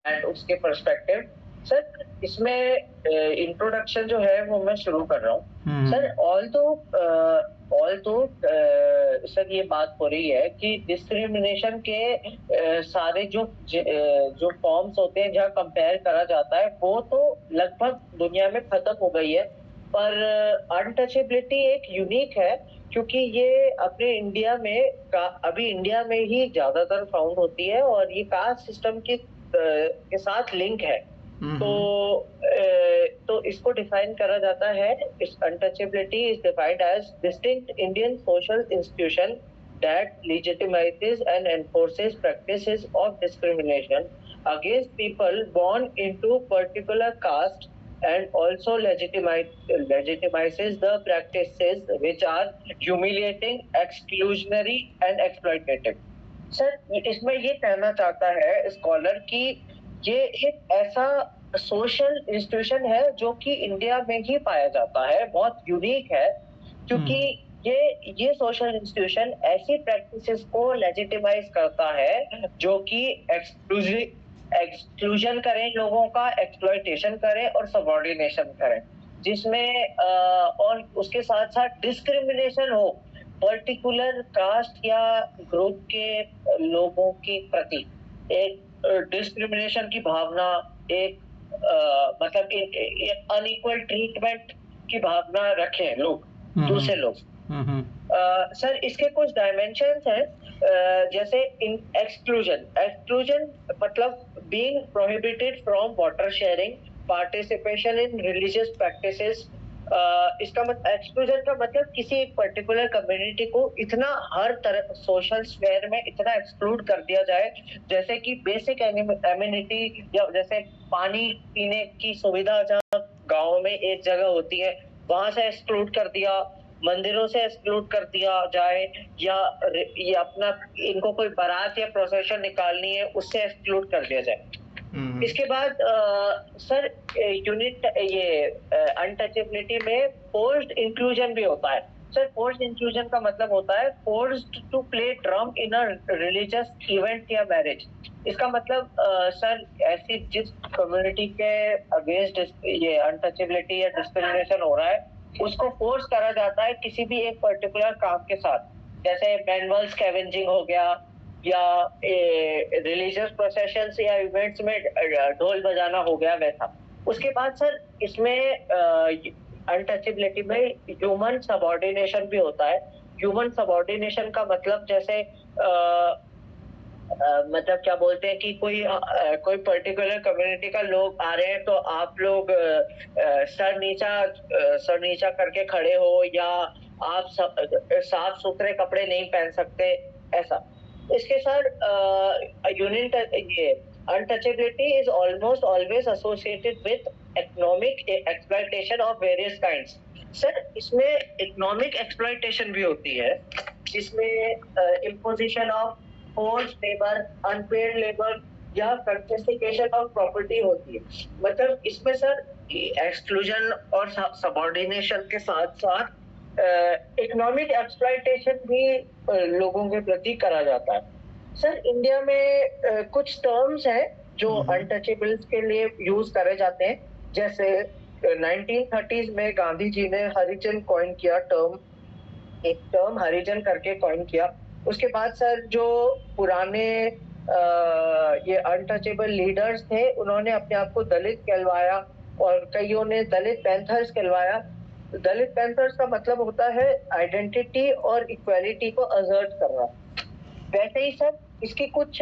And उसके perspective. Sir इसमें introduction जो है वो मैं शुरू कर रहा हूँ। सर ऑल तो सर ये बात हो रही है कि डिस्क्रिमिनेशन के सारे जो फॉर्म्स होते हैं जहाँ कंपेयर करा जाता है वो तो लगभग दुनिया में खत्म हो गई है, पर अनटचेबिलिटी एक यूनिक है क्योंकि ये अपने इंडिया में अभी इंडिया में ही ज्यादातर फाउंड होती है और ये कास्ट सिस्टम के साथ लिंक है। तो इसको डिफाइन करा जाता है, इस untouchability is defined as distinct Indian social institution that legitimizes and enforces practices of discrimination against people born into particular caste and also legitimizes the practices which are humiliating, exclusionary and exploitative. Sir इसमें ये कहना चाहता है scholar कि ये एक ऐसा social institution है जो कि इंडिया में ही पाया जाता है, बहुत यूनिक है क्योंकि ये सोशल इंस्टीट्यूशन ऐसी प्रैक्टिसेस को लेजिटिमाइज करता है जो कि एक्सक्लूजन करें लोगों का, एक्सप्लॉयटेशन करें और सबऑर्डिनेशन करें, जिसमें और उसके साथ साथ डिस्क्रिमिनेशन हो पर्टिकुलर कास्ट या ग्रुप के लोगों के प्रति। एक डिस्क्रिमिनेशन की भावना, एक मतलब अनइक्वल ट्रीटमेंट की भावना रखें लोग, दूसरे लोग। सर इसके कुछ डायमेंशंस हैं, जैसे एक्सक्लूजन मतलब being prohibited from water sharing, participation in religious practices. इसका मतलब एक्सक्लूजन का मतलब किसी एक पर्टिकुलर कम्युनिटी को इतना हर तरह सोशल स्फीयर में इतना एक्सक्लूड कर दिया जाए, जैसे कि बेसिक एमिनिटी या जैसे पानी पीने की सुविधा जहाँ गाँव में एक जगह होती है वहां से एक्सक्लूड कर दिया, मंदिरों से एक्सक्लूड कर दिया जाए, या ये अपना इनको कोई बारात या प्रोसेशन निकालनी है उससे एक्सक्लूड कर दिया जाए। इसके बाद सर यूनिट ये अनटचेबिलिटी में फोर्स्ड इंक्लूजन भी होता है। सर फोर्स्ड इंक्लूजन का मतलब होता है forced to play drum in a religious event या मैरिज। इसका मतलब सर ऐसी जिस कम्युनिटी के अगेंस्ट ये अनटचेबिलिटी या डिस्क्रिमिनेशन हो रहा है उसको फोर्स करा जाता है किसी भी एक पर्टिकुलर काम के साथ, जैसे मैनुअल स्कैवेंजिंग हो गया या रिलीजियस प्रोसेशंस या इवेंट्स में ढोल बजाना हो गया वैसा। उसके बाद सर इसमें अनटचेबिलिटी में ह्यूमन सबऑर्डिनेशन भी होता है। ह्यूमन सबऑर्डिनेशन का मतलब जैसे मतलब क्या बोलते हैं कि कोई पर्टिकुलर कम्युनिटी का लोग आ रहे हैं तो आप लोग सर नीचा करके खड़े हो, या आप साफ सुथरे कपड़े नहीं पहन सकते, ऐसा। इसके साथ यूनिट ये untouchability is almost always associated with economic exploitation of various kinds. Sir इसमें इकोनॉमिक एक्सप्लॉयटेशन भी होती है, जिसमें imposition of force labour, unpaid labour या कंफिस्केशन ऑफ प्रॉपर्टी होती है। मतलब इसमें सर एक्सक्लूजन और सबऑर्डिनेशन के साथ साथ इकोनॉमिक एक्सप्लॉयटेशन भी लोगों के प्रति करा जाता है। सर इंडिया में कुछ टर्म्स हैं जो अनटचेबल्स के लिए यूज करे जाते हैं, जैसे 1930s में गांधी जी ने हरिजन कॉइन किया एक टर्म हरिजन करके कॉइन किया। उसके बाद सर जो पुराने ये अनटचेबल लीडर्स थे उन्होंने अपने आप को दलित कहलवाया और कईयों ने दलित पैंथर्स कहलवाया। दलित पैंथर्स का मतलब होता है आइडेंटिटी और इक्वालिटी को असर्ट करना। वैसे ही सर इसकी कुछ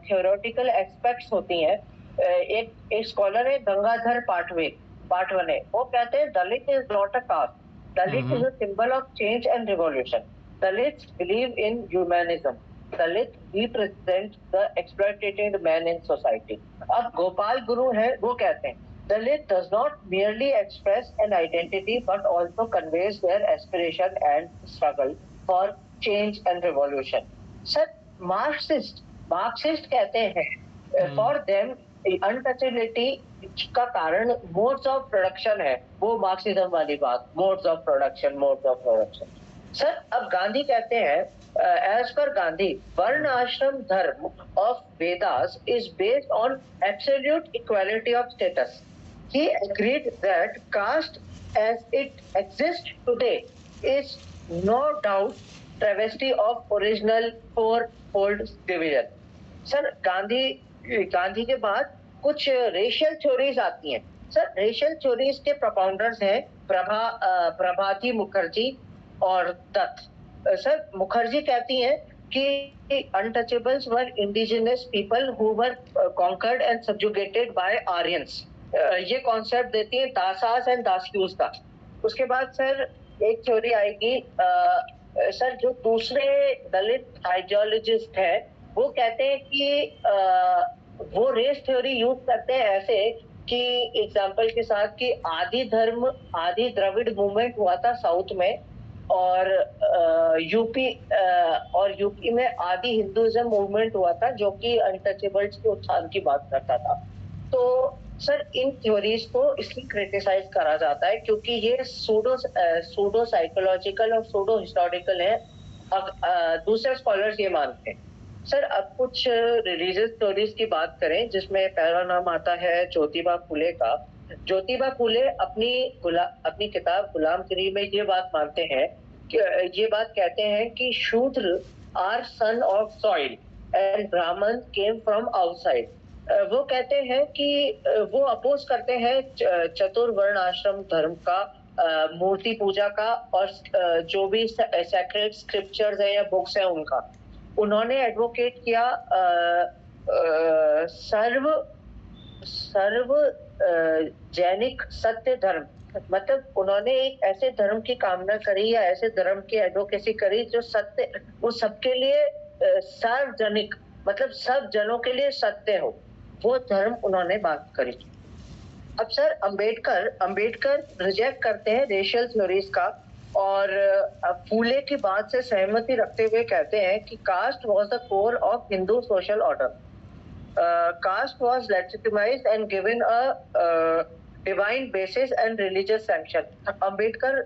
थ्योरेटिकल एस्पेक्ट्स होती हैं। एक स्कॉलर है गंगाधर पाटवने, वो कहते हैं Dalit is not a caste, Dalit is a symbol of change and revolution. Dalits believe in humanism. Dalit represent the exploited man in society. अब गोपाल गुरु है, वो कहते हैं Dalit does not merely express an identity but also conveys their aspiration and struggle for change and revolution. Sir, Marxist कहते हैं for them untouchability का कारण modes of production है। वो मार्क्सिज्म वाली बात, modes of production। सर अब गांधी कहते हैं, एज पर गांधी, वर्ण आश्रम धर्म of Vedas is based on absolute equality of status. He agreed that caste as it exists today is no doubt travesty of original fourfold division. Sir Gandhi के बाद कुछ racial theories आती हैं. सर रेशियल थ्योरीज के propounders हैं प्रभाती मुखर्जी और Dutt. Sir Mukherjee कहती हैं कि untouchables were indigenous people who were conquered and subjugated by Aryans. ये कॉन्सेप्ट देती है दासास एंड दास्यूस का. उसके बाद सर एक थ्योरी आएगी, सर जो दूसरे दलित आइडियोलॉजिस्ट है वो कहते हैं कि वो रेस थ्योरी यूज करते हैं ऐसे कि एग्जांपल के साथ कि आदि द्रविड़ मूवमेंट हुआ था साउथ में और यूपी में आदि हिंदुइज्म मूवमेंट हुआ था जो कि अनटचेबल्स के उत्थान की बात करता था. तो सर इन थ्योरीज को इसलिए क्रिटिसाइज करा जाता है क्योंकि ये सूडो साइकोलॉजिकल और सूडो हिस्टोरिकल है. दूसरे स्कॉलर्स ये मानते हैं. सर अब कुछ रिलीजियस थ्योरीज की बात करें जिसमें पहला नाम आता है ज्योतिबा फुले का. ज्योतिबा फुले अपनी किताब गुलामगिरी में ये बात मानते हैं कि ये बात कहते हैं कि Shudra are son of soil and Brahmin came from outside. वो कहते हैं कि वो अपोज करते हैं चतुर्वर्ण आश्रम धर्म का, मूर्ति पूजा का और जो भी सैक्रेड स्क्रिप्चर्स है या बुक्स है उनका. उन्होंने एडवोकेट किया सर्व जैनिक सत्य धर्म. मतलब उन्होंने एक ऐसे धर्म की कामना करी या ऐसे धर्म की एडवोकेसी करी जो सत्य, वो सबके लिए सार्वजनिक, मतलब सब जनों के लिए सत्य हो, वो धर्म उन्होंने बात करी. अब सर अंबेडकर रिजेक्ट करते हैं रेशियल थ्योरीज का और फूले की बात से सहमति रखते हुए कहते हैं कि caste was the core of Hindu social order. Caste was legitimised and given a divine basis and religious sanction. Ambedkar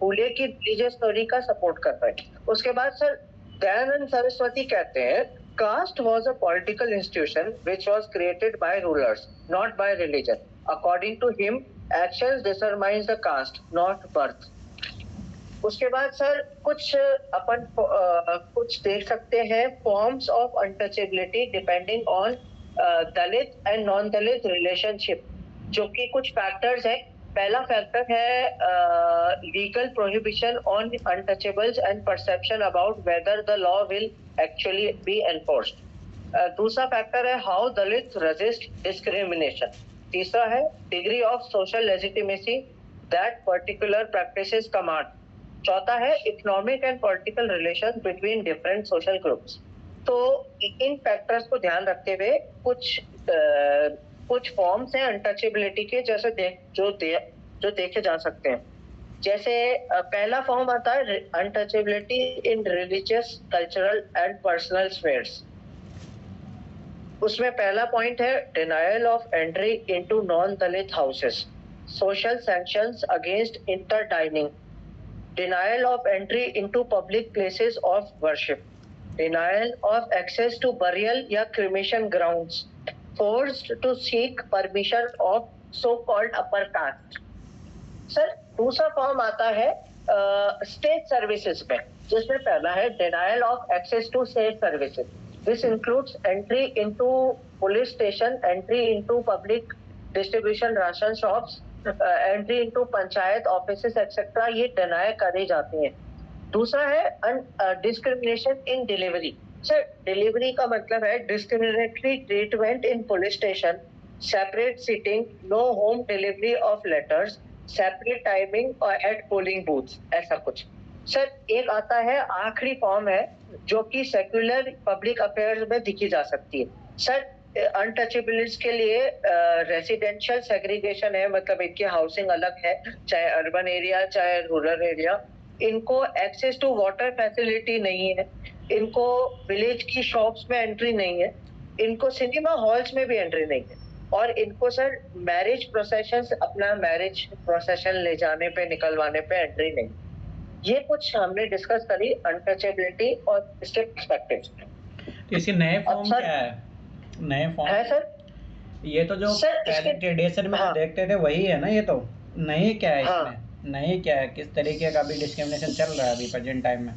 Phule की रिलीजियस थ्योरी का सपोर्ट करता है. उसके बाद सर दयानंद सरस्वती कहते हैं caste was a political institution which was created by rulers, not by religion. According to him, actions determines the caste, not birth. उसके बाद सर कुछ देख सकते हैं forms of untouchability depending on Dalit and non-दलित relationship, जो कि कुछ factors हैं. पहला फैक्टर है legal prohibition on untouchables and perception about whether the law will actually be enforced. दूसरा फैक्टर है हाउ दलित रेजिस्ट डिस्क्रिमिनेशन. तीसरा है degree of social legitimacy that particular practices command. चौथा है economic and political relation between different social groups. तो इन factors को ध्यान रखते हुए कुछ फॉर्म्स हैं अनटचेबिलिटी के जैसे जो देखे जा सकते हैं. जैसे पहला फॉर्म आता है untouchability in religious, cultural and personal spheres. उसमें पहला पॉइंट है denial of entry into non Dalit houses, social sanctions against inter dining, denial of entry into public places of worship, denial of access to burial या cremation grounds, forced to seek permission of so-called upper caste. Sir दूसरा form आता है state services में, जिसमें पहला है denial of access to state services. This includes entry into police station, entry into public distribution ration shops, entry into panchayat offices etcetera. ये deny करे जाते हैं. दूसरा है discrimination in delivery. Sir delivery का मतलब है discriminatory treatment in police station, separate seating, no home delivery of letters, separate timing और एट पोलिंग बूथ्स, ऐसा कुछ. सर एक आता है आखिरी फॉर्म है जो कि सेक्युलर पब्लिक अफेयर्स में दिखी जा सकती है. सर अनटचेबल्स के लिए रेसिडेंशियल सेग्रीगेशन है, मतलब इनकी हाउसिंग अलग है, चाहे अर्बन एरिया चाहे रूरल एरिया. इनको एक्सेस टू वाटर फैसिलिटी नहीं है, इनको विलेज की शॉप्स में एंट्री नहीं है, इनको सिनेमा हॉल्स में भी एंट्री नहीं है, और इनको सर मैरिज प्रोसेशन, अपना मैरिज प्रोसेशन ले जाने पे, निकलवाने पे एंट्री नहीं. ये कुछ हमने डिस्कस करी अनटचेबिलिटी और इसके पर्सपेक्टिव्स। तो इसके नए फॉर्म सर क्या है? नए फॉर्म है सर, ये तो जो सर पहले इसके ट्रेडिशन में जो हाँ देखते थे वही है ना? ये तो नए क्या है हाँ इसमें? नए क्या है? किस तरीके का अभी डिस्क्रिमिनेशन चल रहा है अभी प्रेजेंट टाइम में?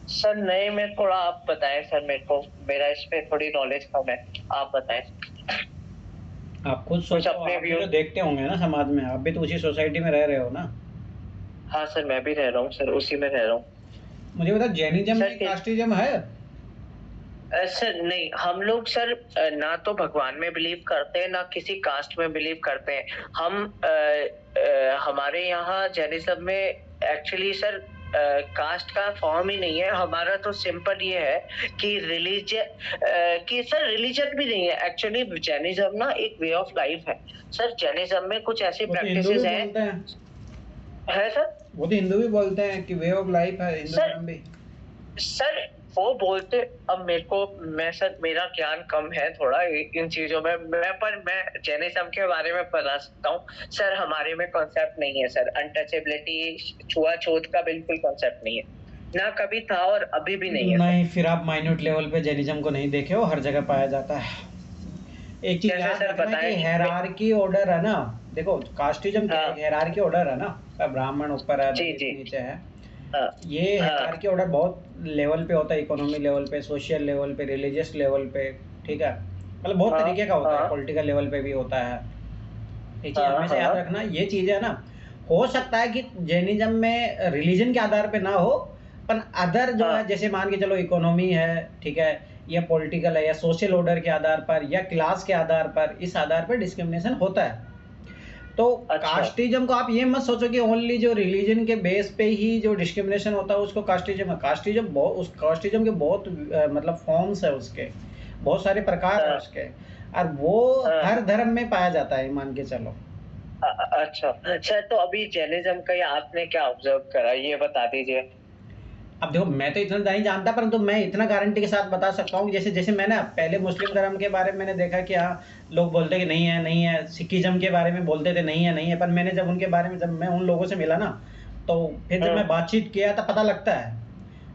सर, नए में थोड़ा आप बताएं सर, मेरे को मेरा इस पे थोड़ी नॉलेज कम है, आप बताएं। आप खुद कुछ सोचो, अपने आप भी व्यू। तो देखते होंगे ना समाज में, आप भी तो उसी सोसाइटी में रह रहे हो ना? हाँ सर, मैं भी रह रहा हूँ सर, उसी में रह रहा हूँ। मुझे बता, जैनिज्म सर में कास्टिज्म है? सर नहीं, हम लोग सर ना तो भगवान में बिलीव करते हैं, ना किसी कास्ट में बिलीव करते हैं। हम हमारे यहाँ जैनिज्म में एक्चुअली सर कास्ट का फॉर्म ही नहीं है। हमारा तो सिंपल ये है कि रिलीजन भी नहीं है एक्चुअली। जैनिज्म ना एक वे ऑफ लाइफ है सर। जैनिज्म में कुछ ऐसी वो तो हिंदू भी प्रैक्टिसेस बोलते हैं। है सर। वो तो हिंदू भी बोलते हैं कि वे ऑफ लाइफ है, हिंदू सर धर्म भी। सर वो बोलते, अब मैं सर, मेरा ज्ञान कम है थोड़ा इन चीजों में। मैं जैनिज्म के बारे में बता सकता हूँ सर। हमारे में कॉन्सेप्ट नहीं है सर, अनटचेबिलिटी, छुआछूत का बिल्कुल कॉन्सेप्ट नहीं है, ना कभी था और अभी भी नहीं है। नहीं, फिर आप माइन्यूट लेवल पे जैनिज्म को नहीं देखे हो, हर जगह पाया जाता है। एक चीज कैसे याद सर रखना कि बताएं। हायरार्की ऑर्डर है ना। देखो, कास्टिज्म क्या है? हाँ हायरार्की ऑर्डर है ना। ब्राह्मण ऊपर है, जी दलित जी। नीचे है। हाँ ये हाँ हायरार्की ऑर्डर बहुत लेवल पे होता है, इकोनॉमी लेवल पे, सोशल लेवल पे, रिलीजियस लेवल पे। ठीक है, मतलब बहुत हाँ तरीके का होता है, हाँ पॉलिटिकल लेवल पे भी होता है। एक चीज हाँ हमेशा याद हाँ रखना, ये चीज है ना। हो सकता है कि जैनिज्म में रिलीजन के आधार पे ना हो, पर अदर जो है, हाँ। जैसे मान के चलो इकोनॉमी है, ठीक है, या पॉलिटिकल है, या सोशल ऑर्डर के आधार पर, या क्लास के आधार पर, इस आधार पर डिस्क्रिमिनेशन होता है। तो अच्छा कास्टिज्म को आप ये मत सोचो कि ओनली जो रिलीजन के बेस पे ही जो डिस्क्रिमिनेशन होता है उसको कास्टिज्म है। कास्टिज्म बहुत, उस कास्टिज्म के बहुत मतलब फॉर्म्स है उसके, बहुत सारे प्रकार है हाँ उसके, और वो हाँ। हर धर्म में पाया जाता है, मान के चलो। अच्छा अच्छा, तो अभी जैनिज्म का आपने क्या ऑब्जर्व करा, ये बता दीजिए। अब देखो, मैं तो इतना नहीं जानता, परंतु मैं इतना गारंटी के साथ बता सकता हूँ, जैसे जैसे मैंने पहले मुस्लिम धर्म के बारे में मैंने देखा कि हाँ, लोग बोलते कि नहीं है नहीं है। सिखिज्म के बारे में बोलते थे नहीं है नहीं है, पर मैंने जब उनके बारे में, जब मैं उन लोगों से मिला ना, तो फिर जब मैं बातचीत किया तो पता लगता है।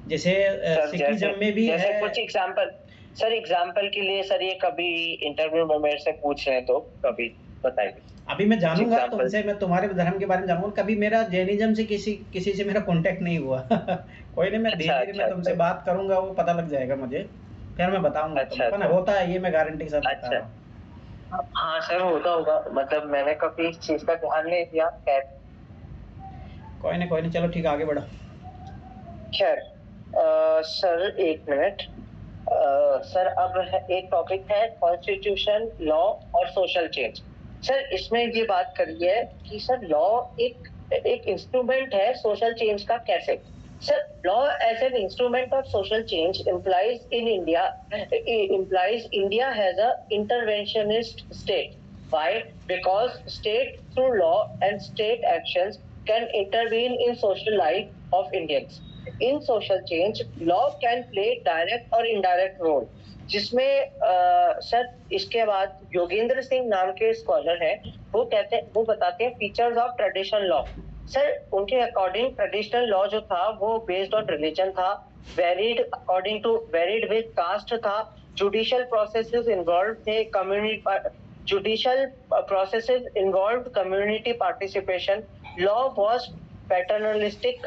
जैसे सर सिखिज्म में भी जैसे है। कुछ एग्जांपल, सर एग्जांपल के लिए सर, ये कभी इंटरव्यू में मेरे से पूछ रहे हैं तो कभी बताइए अभी मैं कुछ जानूंगा एग्जांपल। तुमसे, मैं तुम्हारे धर्म के बारे में जानूंगा। कभी मेरा जैनिज्म से किसी किसी से मेरा कांटेक्ट नहीं हुआ। कोई नहीं, मैं धीरे अच्छा धीरे अच्छा मैं तुमसे अच्छा बात करूंगा, वो पता लग जाएगा मुझे, फिर मैं बताऊंगा अच्छा तुमको ना। अच्छा होता है ये, मैं गारंटी के साथ बता अच्छा। रहा हूँ। हाँ सर, होता होगा, मतलब मैंने कभी इस चीज का ध्यान नहीं दिया। खैर कोई नहीं, चलो ठीक है, आगे बढ़ो। खैर सर एक मिनट। सर अब एक टॉपिक है कॉन्स्टिट्यूशन, लॉ और सोशल चेंज। सर इसमें ये बात करी है कि सर लॉ एक एक इंस्ट्रूमेंट है सोशल चेंज का, कैसे? Sir law as an instrument of social change implies India has a interventionist state. Why? Because state through law and state actions can intervene in social life of Indians. In social change, law can play direct or indirect role. जिसमें sir इसके बाद योगेंद्र सिंह नाम के scholar हैं, वो बताते हैं features of traditional law. Sir उनके अकॉर्डिंग ट्रेडिशनल लॉ जो था वो बेस्ड ऑन रिलीजन था, वेरिड विद कास्ट था, जुडिशियल प्रोसेसेस इन्वॉल्व थे, community participation, law was paternalistic,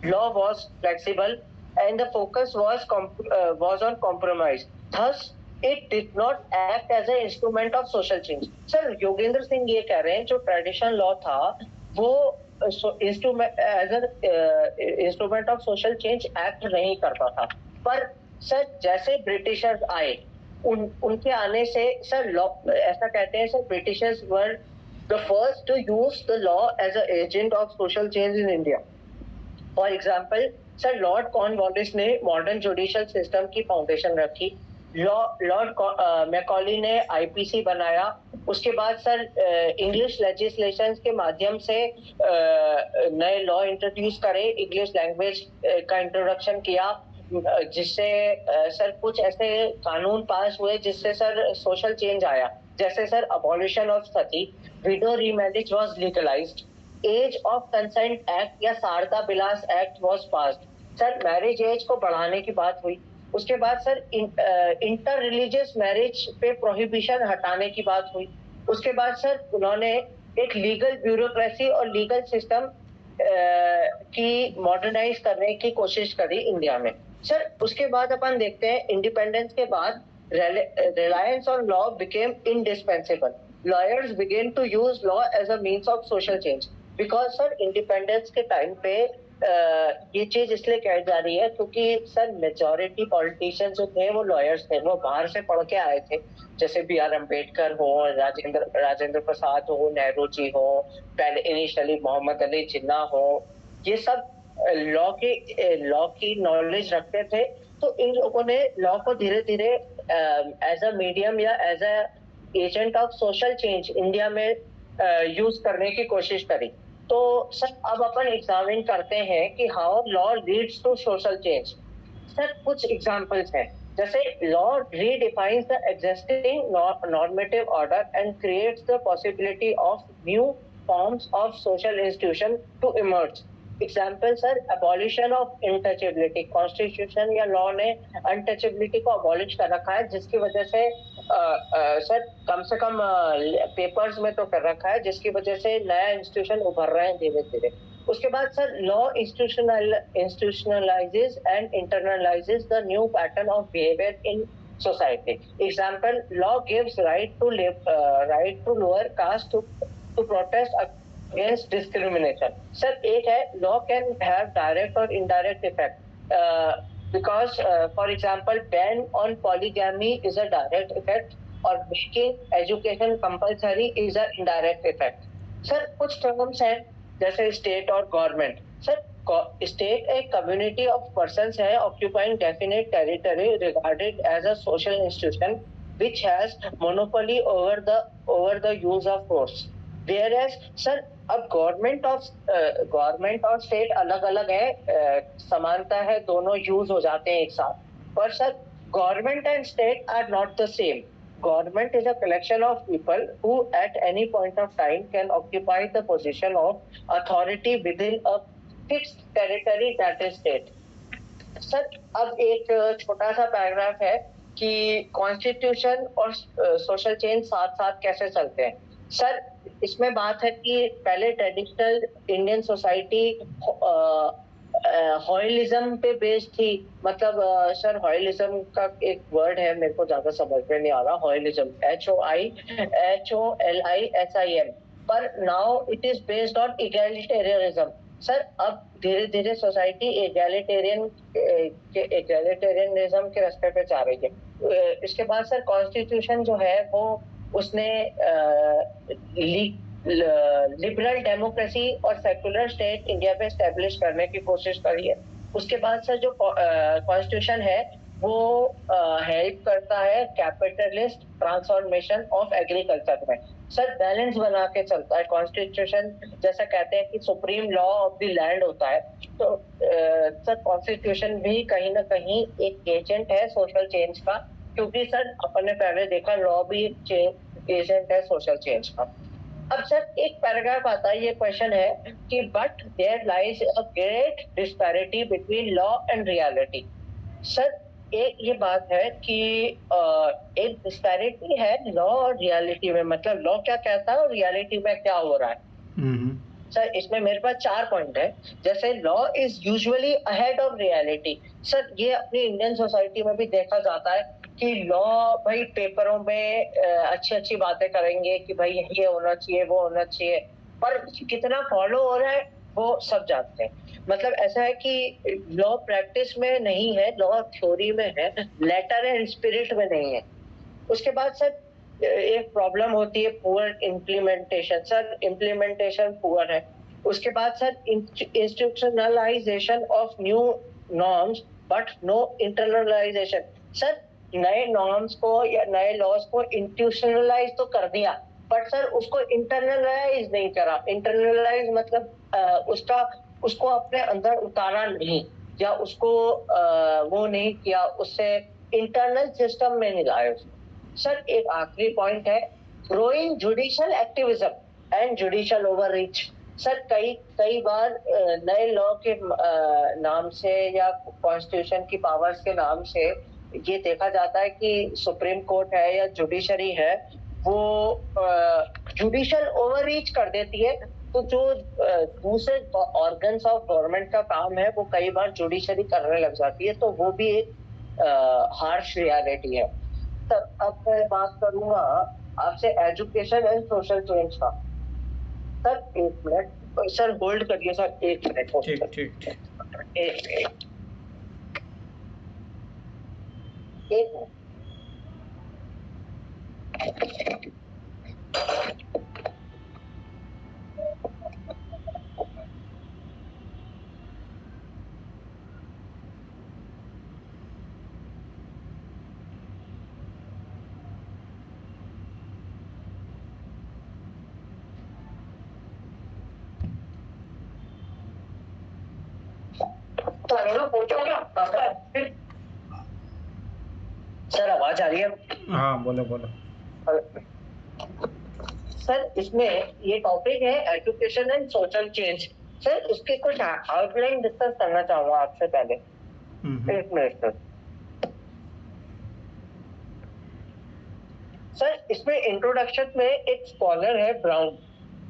law was flexible, and the focus was on compromise. Thus, it did not act as an instrument of social change. Sir Yogendra Singh ये कह रहे हैं जो traditional law था वो instrument of social change act नहीं करता था। पर सर जैसे ब्रिटिशर्स आए, उनके आने से सर लॉ, ऐसा कहते हैं sir, Britishers were the first to use the law as a agent of social change in India. For example sir Lord Cornwallis ने मॉडर्न जुडिशियल सिस्टम की फाउंडेशन रखी, लॉर्ड मैकॉली ने आईपीसी बनाया, उसके बाद सर इंग्लिश लेजिस्लेशन के माध्यम से नए लॉ इंट्रोड्यूस करे, इंग्लिश लैंग्वेज का इंट्रोडक्शन किया, जिससे सर कुछ ऐसे कानून पास हुए जिससे सर सोशल चेंज आया। जैसे sir abolition of sati, widow remarriage was legalised, age of consent act या Sharda Vilas act was passed. Sir marriage age को बढ़ाने की बात हुई। उसके बाद सर इंटर रिलीजियस मैरिज पे प्रोहिबिशन हटाने की बात हुई। उसके बाद सर उन्होंने एक लीगल ब्यूरोक्रेसी और लीगल सिस्टम की मॉडर्नाइज करने की कोशिश करी इंडिया में। सर उसके बाद अपन देखते हैं इंडिपेंडेंस के बाद reliance on law became indispensable. Lawyers began to use law as a means of social change. Because sir independence के टाइम पे ये चीज इसलिए कही जा रही है क्योंकि सर मेजॉरिटी पॉलिटिशियंस जो थे वो लॉयर्स थे, वो बाहर से पढ़ के आए थे, जैसे B.R. अम्बेडकर हो, राजेंद्र प्रसाद हो, नेहरू जी हो, पहले इनिशियली मोहम्मद अली जिन्ना हो, ये सब लॉ की नॉलेज रखते थे। तो इन लोगों ने लॉ को धीरे धीरे एज अ मीडियम या as a agent of social change India में यूज करने की कोशिश करी। तो सर अब अपन एग्जामिन करते हैं कि how law leads to social change. Sir कुछ एग्जांपल्स हैं, जैसे law redefines the existing normative order and creates the possibility of new forms of social institution to emerge. Example sir abolition of untouchability, constitution या law ने untouchability को abolish कर रखा है, जिसकी वजह से सर कम से कम पेपर्स में तो कर रखा है, जिसकी वजह से नया इंस्टीट्यूशन उभर रहे हैं धीरे धीरे। उसके बाद sir law institutionalizes and internalizes the new pattern of behavior in society. Example, law gives right to lower caste to protest against discrimination. Sir, एक है law can have direct or indirect effect. Because for example, ban on polygamy is a direct effect or making education compulsory is a indirect effect. Sir, कुछ terms हैं जैसे state और government. Sir state एक community of persons है occupying definite territory regarded as a social institution which has monopoly over the use of force. Whereas sir अब government और state अलग अलग है, समानता है, दोनों यूज हो जाते हैं एक साथ, पर sir government and state are not the same. Government is a collection of people who at any point of time can occupy the position of authority within a fixed territory that is state. Sir अब एक छोटा सा paragraph है कि constitution और social change साथ साथ कैसे चलते हैं। सर इसमें बात है कि पहले ट्रेडिशनल इंडियन सोसाइटी हॉयलिज्म पे बेस्ड थी। मतलब सर हॉयलिज्म का एक वर्ड है, मेरे को ज्यादा समझ में नहीं आ रहा, हॉयलिज्म HOLISIM, पर now it is based on egalitarianism. Sir अब धीरे धीरे सोसाइटी इगैलिटेरियनिज्म के रास्ते पे जा रही है। इसके बाद सर कॉन्स्टिट्यूशन जो है वो उसने लिबरल डेमोक्रेसी और सेकुलर स्टेट इंडिया पे एस्टेब्लिश करने की कोशिश करी है। उसके बाद सर जो कॉन्स्टिट्यूशन है वो हेल्प करता है कैपिटलिस्ट ट्रांसफॉर्मेशन ऑफ एग्रीकल्चर में। सर बैलेंस बना के चलता है कॉन्स्टिट्यूशन, जैसा कहते हैं कि supreme law of the land होता है, तो सर कॉन्स्टिट्यूशन भी कहीं ना कहीं एक एजेंट है सोशल चेंज का, क्योंकि सर अपन ने पहले देखा लॉ भी एजेंट है सोशल चेंज का। अब सर एक पैराग्राफ आता है, ये क्वेश्चन है कि but there lies a great disparity between law and reality. Sir एक ये बात है कि एक डिस्पैरिटी है लॉ और रियलिटी में, मतलब लॉ क्या कहता है और रियलिटी में क्या हो रहा है। सर इसमें मेरे पास 4 पॉइंट है। जैसे law is usually ahead of reality. Sir ये अपनी इंडियन सोसाइटी में भी देखा जाता है कि लॉ भाई पेपरों में अच्छी अच्छी बातें करेंगे कि भाई ये होना चाहिए वो होना चाहिए, पर कितना फॉलो हो रहा है वो सब जानते हैं। मतलब ऐसा है कि लॉ प्रैक्टिस में नहीं है, लॉ थ्योरी में है, लेटर एंड स्पिरिट में नहीं है। उसके बाद सर एक प्रॉब्लम होती है poor implementation. Sir implementation poor है। उसके बाद sir institutionalisation of new norms but no internalisation. Sir नए नॉर्म्स को या नए लॉज को इंस्टीट्यूशनलाइज तो कर दिया, बट सर उसको इंटरनलाइज नहीं करा। इंटरनलाइज मतलब उसको अपने अंदर उतारा नहीं, या उसको वो नहीं किया, उससे इंटरनल सिस्टम में नहीं लाए उसको। सर एक आखिरी पॉइंट है growing judicial activism and judicial overreach. Sir कई कई बार नए लॉ के नाम से या कॉन्स्टिट्यूशन की पावर्स के नाम से ये देखा जाता है कि सुप्रीम कोर्ट है या जुडिशरी है वो जुडिशियल ओवररीच कर देती है। तो जो दूसरे ऑर्गन्स ऑफ गवर्नमेंट का काम है वो कई बार जुडिशरी करने लग जाती है, तो वो भी एक हार्श रियलिटी है। तब अब मैं बात करूंगा आपसे एजुकेशन एंड सोशल चेंज का। सर एक मिनट सर, होल्ड करिए सर, एक मिनट ठीक ठीक ठीक। एक मिनट एक मिनट। सर आवाज आ रही है? हाँ बोलो बोलो। सर इसमें ये टॉपिक है education and social change. Sir उसके कुछ आउटलाइन डिस्कस करना चाहूंगा आपसे पहले। एक मिनट सर, इसमें इंट्रोडक्शन में एक स्कॉलर है ब्राउन,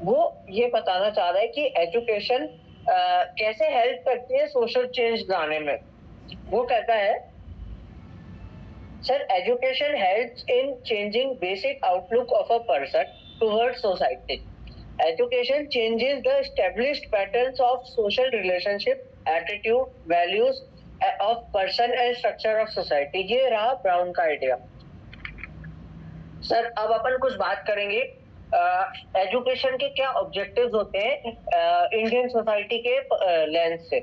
वो ये बताना चाह रहा है कि एजुकेशन कैसे हेल्प करती है सोशल चेंज लाने में। वो कहता है sir education helps in changing basic outlook of a person towards society. Education changes the established patterns of social relationship, attitude, values of person and structure of society। ये रहा brown का idea. Sir अब अपन कुछ बात करेंगे education के क्या objectives होते हैं इंडियन सोसाइटी के लेंस से।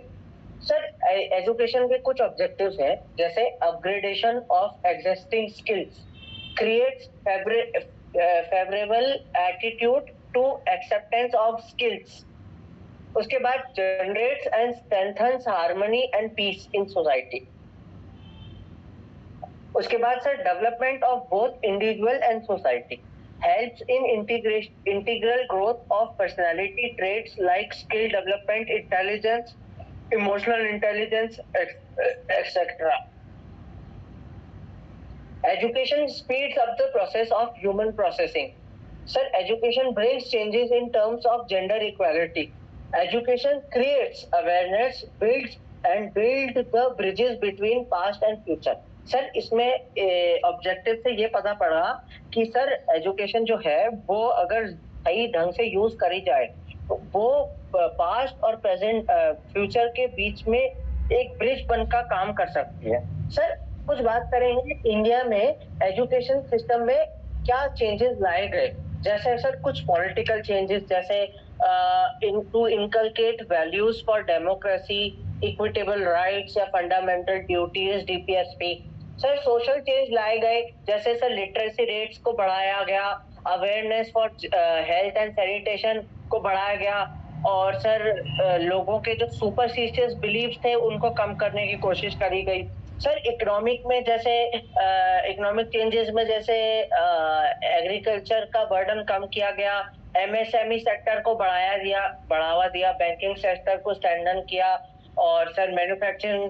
सर एजुकेशन के कुछ ऑब्जेक्टिव्स हैं, जैसे upgradation of existing skills, creates favourable attitude to acceptance of skills. उसके बाद generates and strengthens harmony and peace in society. उसके बाद sir development of both individual and society, helps in integral growth of personality traits like skill development, intelligence, emotional intelligence etcetera. Education speeds up the process of human processing. Sir, education brings changes in terms of gender equality. Education creates awareness, builds the bridges between past and future. Sir इसमें objective से ये पता पड़ा कि sir education जो है वो अगर सही ढंग से यूज करी जाए तो वो पास्ट और प्रेजेंट फ्यूचर के बीच में एक ब्रिज बनकर काम कर सकती है। सर कुछ बात करेंगे इंडिया में एजुकेशन सिस्टम में क्या चेंजेस लाए गए, जैसे सर कुछ पॉलिटिकल चेंजेस, जैसे to inculcate values for democracy, equitable rights या fundamental duties, DPSP. Sir social change लाए गए, जैसे सर लिटरेसी रेट्स को बढ़ाया गया, awareness for health and sanitation को बढ़ाया गया, और सर लोगों के जो सुपरस्टिशियस बिलीव्स थे उनको कम करने की कोशिश करी गई। सर इकोनॉमिक में जैसे इकोनॉमिक चेंजेस में जैसे एग्रीकल्चर का बर्डन कम किया गया, एमएसएमई सेक्टर को बढ़ावा दिया, बैंकिंग सेक्टर को स्ट्रेंथन किया, और सर मैन्युफैक्चरिंग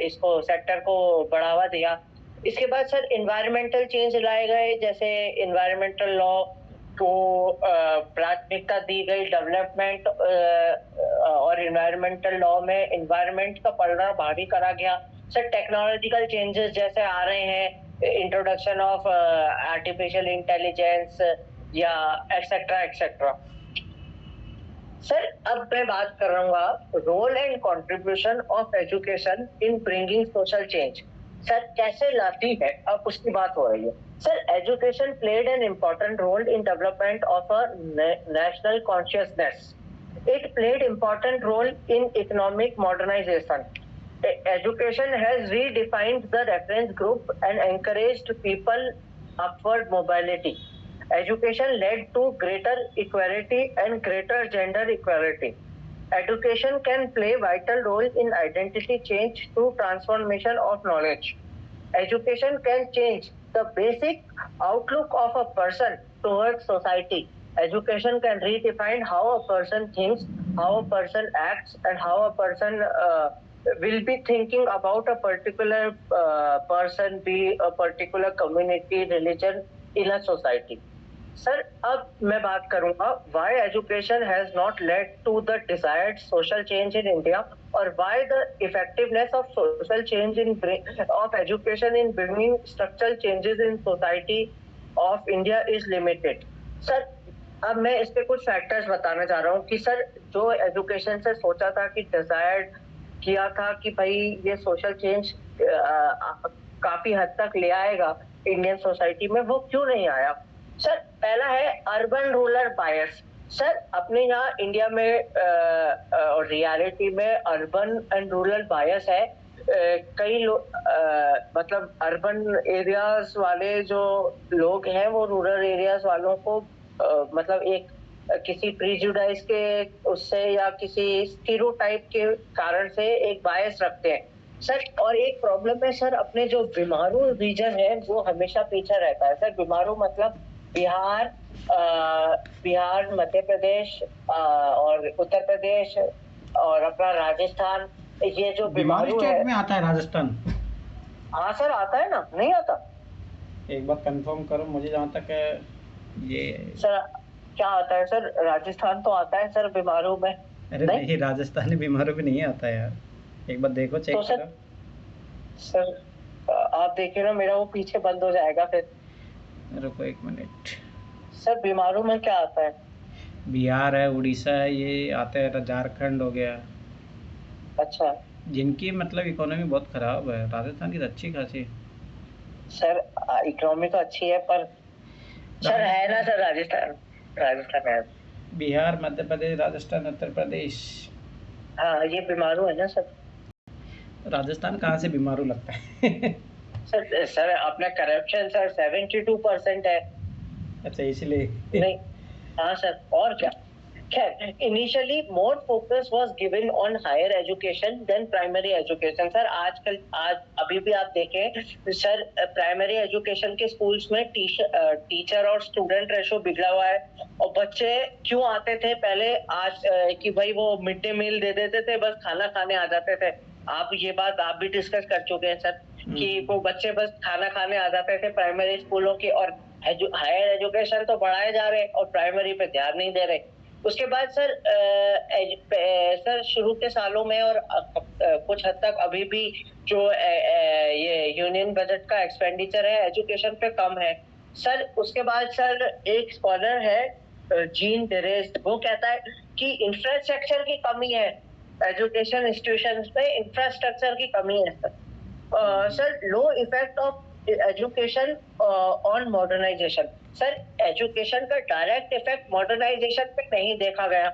इसको सेक्टर को बढ़ावा दिया। इसके बाद सर एनवायरमेंटल चेंज लाए गए, जैसे एनवायरमेंटल लॉ को प्राथमिकता दी गई, डेवलपमेंट और एनवायरमेंटल लॉ में एनवायरमेंट का पढ़ना भारी करा गया। सर टेक्नोलॉजिकल चेंजेस जैसे आ रहे हैं, इंट्रोडक्शन ऑफ आर्टिफिशियल इंटेलिजेंस या एक्सेट्रा एक्सेट्रा। सर अब मैं बात कर रहा हूँ role and contribution of education in bringing social change. Sir कैसे लाती है, अब उसकी बात हो रही है। Sir education played an important role in development of a national consciousness. It played important role in economic modernisation. Education has redefined the reference group and encouraged people upward mobility. Education led to greater equality and greater gender equality. Education can play vital role in identity change through transformation of knowledge. Education can change the basic outlook of a person towards society. Education can redefine how a person thinks, how a person acts, and how a person will be thinking about a particular person, be a particular community, religion in a society. Sir, अब मैं बात करूंगा why education has not led to the desired social change in India, or why the effectiveness of social change of education in bringing structural changes in society of India is limited. Sir, अब मैं इस पे कुछ factors बताना चाह रहा हूँ कि सर, जो एजुकेशन से सोचा था कि डिजायर्ड किया था कि भाई ये सोशल चेंज काफी हद तक ले आएगा इंडियन सोसाइटी में, वो क्यों नहीं आया? सर, पहला है अर्बन रूरल बायस। सर, अपने यहाँ इंडिया में रियलिटी में अर्बन एंड रूरल बायस है। कई लोग मतलब अर्बन एरियाज वाले जो लोग हैं वो रूरल एरियाज वालों को मतलब एक किसी प्रीजुडाइज के उससे या किसी स्टीरियोटाइप के कारण से एक बायस रखते हैं सर। और एक प्रॉब्लम है सर, अपने जो बीमारू रीजन है वो हमेशा पीछे रहता है सर। बीमारू मतलब बिहार, मध्य प्रदेश और उत्तर प्रदेश और अपना राजस्थान, ये जो बीमारू स्टेट में आता है राजस्थान। हाँ सर, आता है ना, नहीं आता? एक बार कंफर्म करो मुझे, जहाँ तक है ये सर क्या आता है सर? राजस्थान तो आता है सर बीमारू में। अरे नहीं, राजस्थानी बीमारू भी नहीं आता यार, एक बार देखो, चेक तो करो। सर आप देखिए ना, मेरा वो पीछे बंद हो जाएगा फिर। रुको एक मिनट। सर बीमारू में क्या आता है? बिहार है, उड़ीसा है, ये आते हैं, झारखंड हो गया। अच्छा, जिनकी मतलब इकोनॉमी बहुत खराब है। राजस्थान की तो अच्छी खासी। सर इकोनॉमी तो अच्छी है, पर सर है ना सर, राजस्थान है। बिहार, मध्य प्रदेश, राजस्थान, उत्तर प्रदेश। हाँ, ये बीमारू है ना सर। राजस्थान कहाँ से बीमारू लगता है? सर अपना करप्शन सर 72% है। अच्छा, इसलिए नहीं, हाँ सर, और क्या? Initially more focus was given on higher education than primary education. Sir आज अभी भी आप देखें सर, प्राइमरी एजुकेशन के स्कूल्स में टीचर और स्टूडेंट रेशो बिगड़ा हुआ है। और बच्चे क्यों आते थे पहले, आज कि भाई वो मिड डे मील दे देते थे, बस खाना खाने आ जाते थे। ये बात आप भी डिस्कस कर चुके हैं सर, कि वो बच्चे बस खाना खाने आ जाते थे प्राइमरी स्कूलों की, और हायर एजुकेशन तो बढ़ाए जा रहे और प्राइमरी पे ध्यान नहीं दे रहे। उसके बाद सर शुरू के सालों में और कुछ हद तक अभी भी जो ये यूनियन बजट का एक्सपेंडिचर है एजुकेशन पे कम है सर। उसके बाद सर एक स्कॉलर है जीन डेरेस, वो कहता है कि इंफ्रास्ट्रक्चर की कमी है, एजुकेशन इंस्टीट्यूशंस में इंफ्रास्ट्रक्चर की कमी है sir. Low effect of education on modernisation. Sir education का डायरेक्ट इफेक्ट मॉडर्नाइजेशन पे नहीं देखा गया।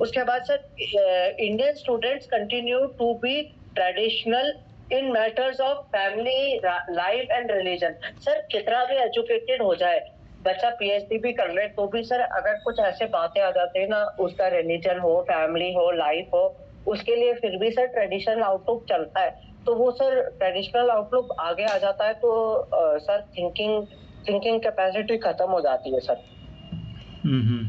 उसके बाद sir Indian students continue to be traditional in matters of family life and religion. Sir कितना भी एजुकेटेड हो जाए बच्चा, पीएचडी भी कर ले, तो भी सर अगर कुछ ऐसे बातें आ जाते हैं ना, उसका रिलीजन हो, फैमिली हो, लाइफ हो, उसके लिए फिर भी सर ट्रेडिशनल आउटलुक चलता है। तो वो सर ट्रेडिशनल आउटलुक आगे आ जाता है, तो सर थिंकिंग कैपेसिटी खत्म हो जाती है सर।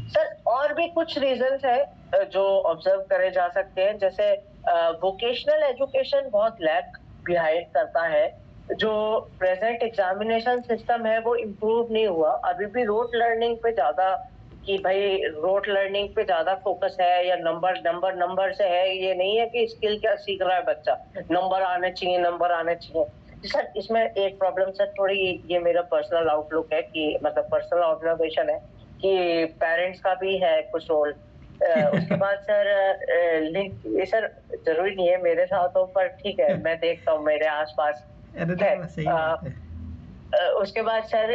सर और भी कुछ रीजंस है जो ऑब्जर्व करे जा सकते हैं, जैसे वोकेशनल एजुकेशन बहुत लैक बिहाइंड करता है। जो प्रेजेंट एग्जामिनेशन सिस्टम है वो इम्प्रूव नहीं हुआ, अभी भी रोड लर्निंग पे ज्यादा, कि भाई रोड लर्निंग पे ज्यादा फोकस है, या नंबर से है। ये नहीं है कि स्किल क्या सीख रहा है बच्चा, नंबर आने चाहिए। सर इसमें एक प्रॉब्लम सर, थोड़ी ये मेरा पर्सनल आउटलुक है, कि मतलब पर्सनल ऑब्जर्वेशन है कि पेरेंट्स का भी है कुछ रोल। उसके बाद सर लिंक, ये सर जरूरी नहीं है मेरे साथ हो, पर ठीक है मैं देखता हूँ मेरे आसपास है। उसके बाद सर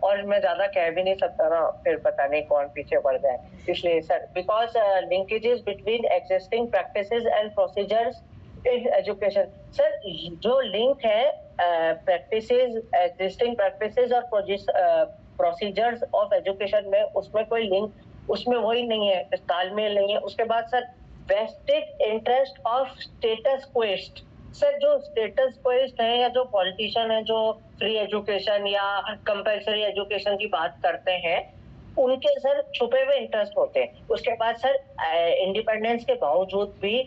और मैं ज्यादा कह भी नहीं सकता ना, फिर पता नहीं कौन पीछे पड़ जाए, इसलिए sir because linkages between existing practices and procedures in education. Sir जो लिंक है एग्जिस्टिंग प्रैक्टिसेस और प्रोसीजर्स ऑफ एजुकेशन में, उसमें कोई लिंक, उसमें वही नहीं है, तालमेल नहीं है। उसके बाद sir vested interest of status quest. Sir जो स्टेटस क्वेस्ट है, या जो पॉलिटिशियन है जो फ्री एजुकेशन या कंपल्सरी एजुकेशन की बात करते हैं, उनके सर छुपे हुए इंटरेस्ट होते हैं। उसके बाद सर इंडिपेंडेंस के बावजूद भी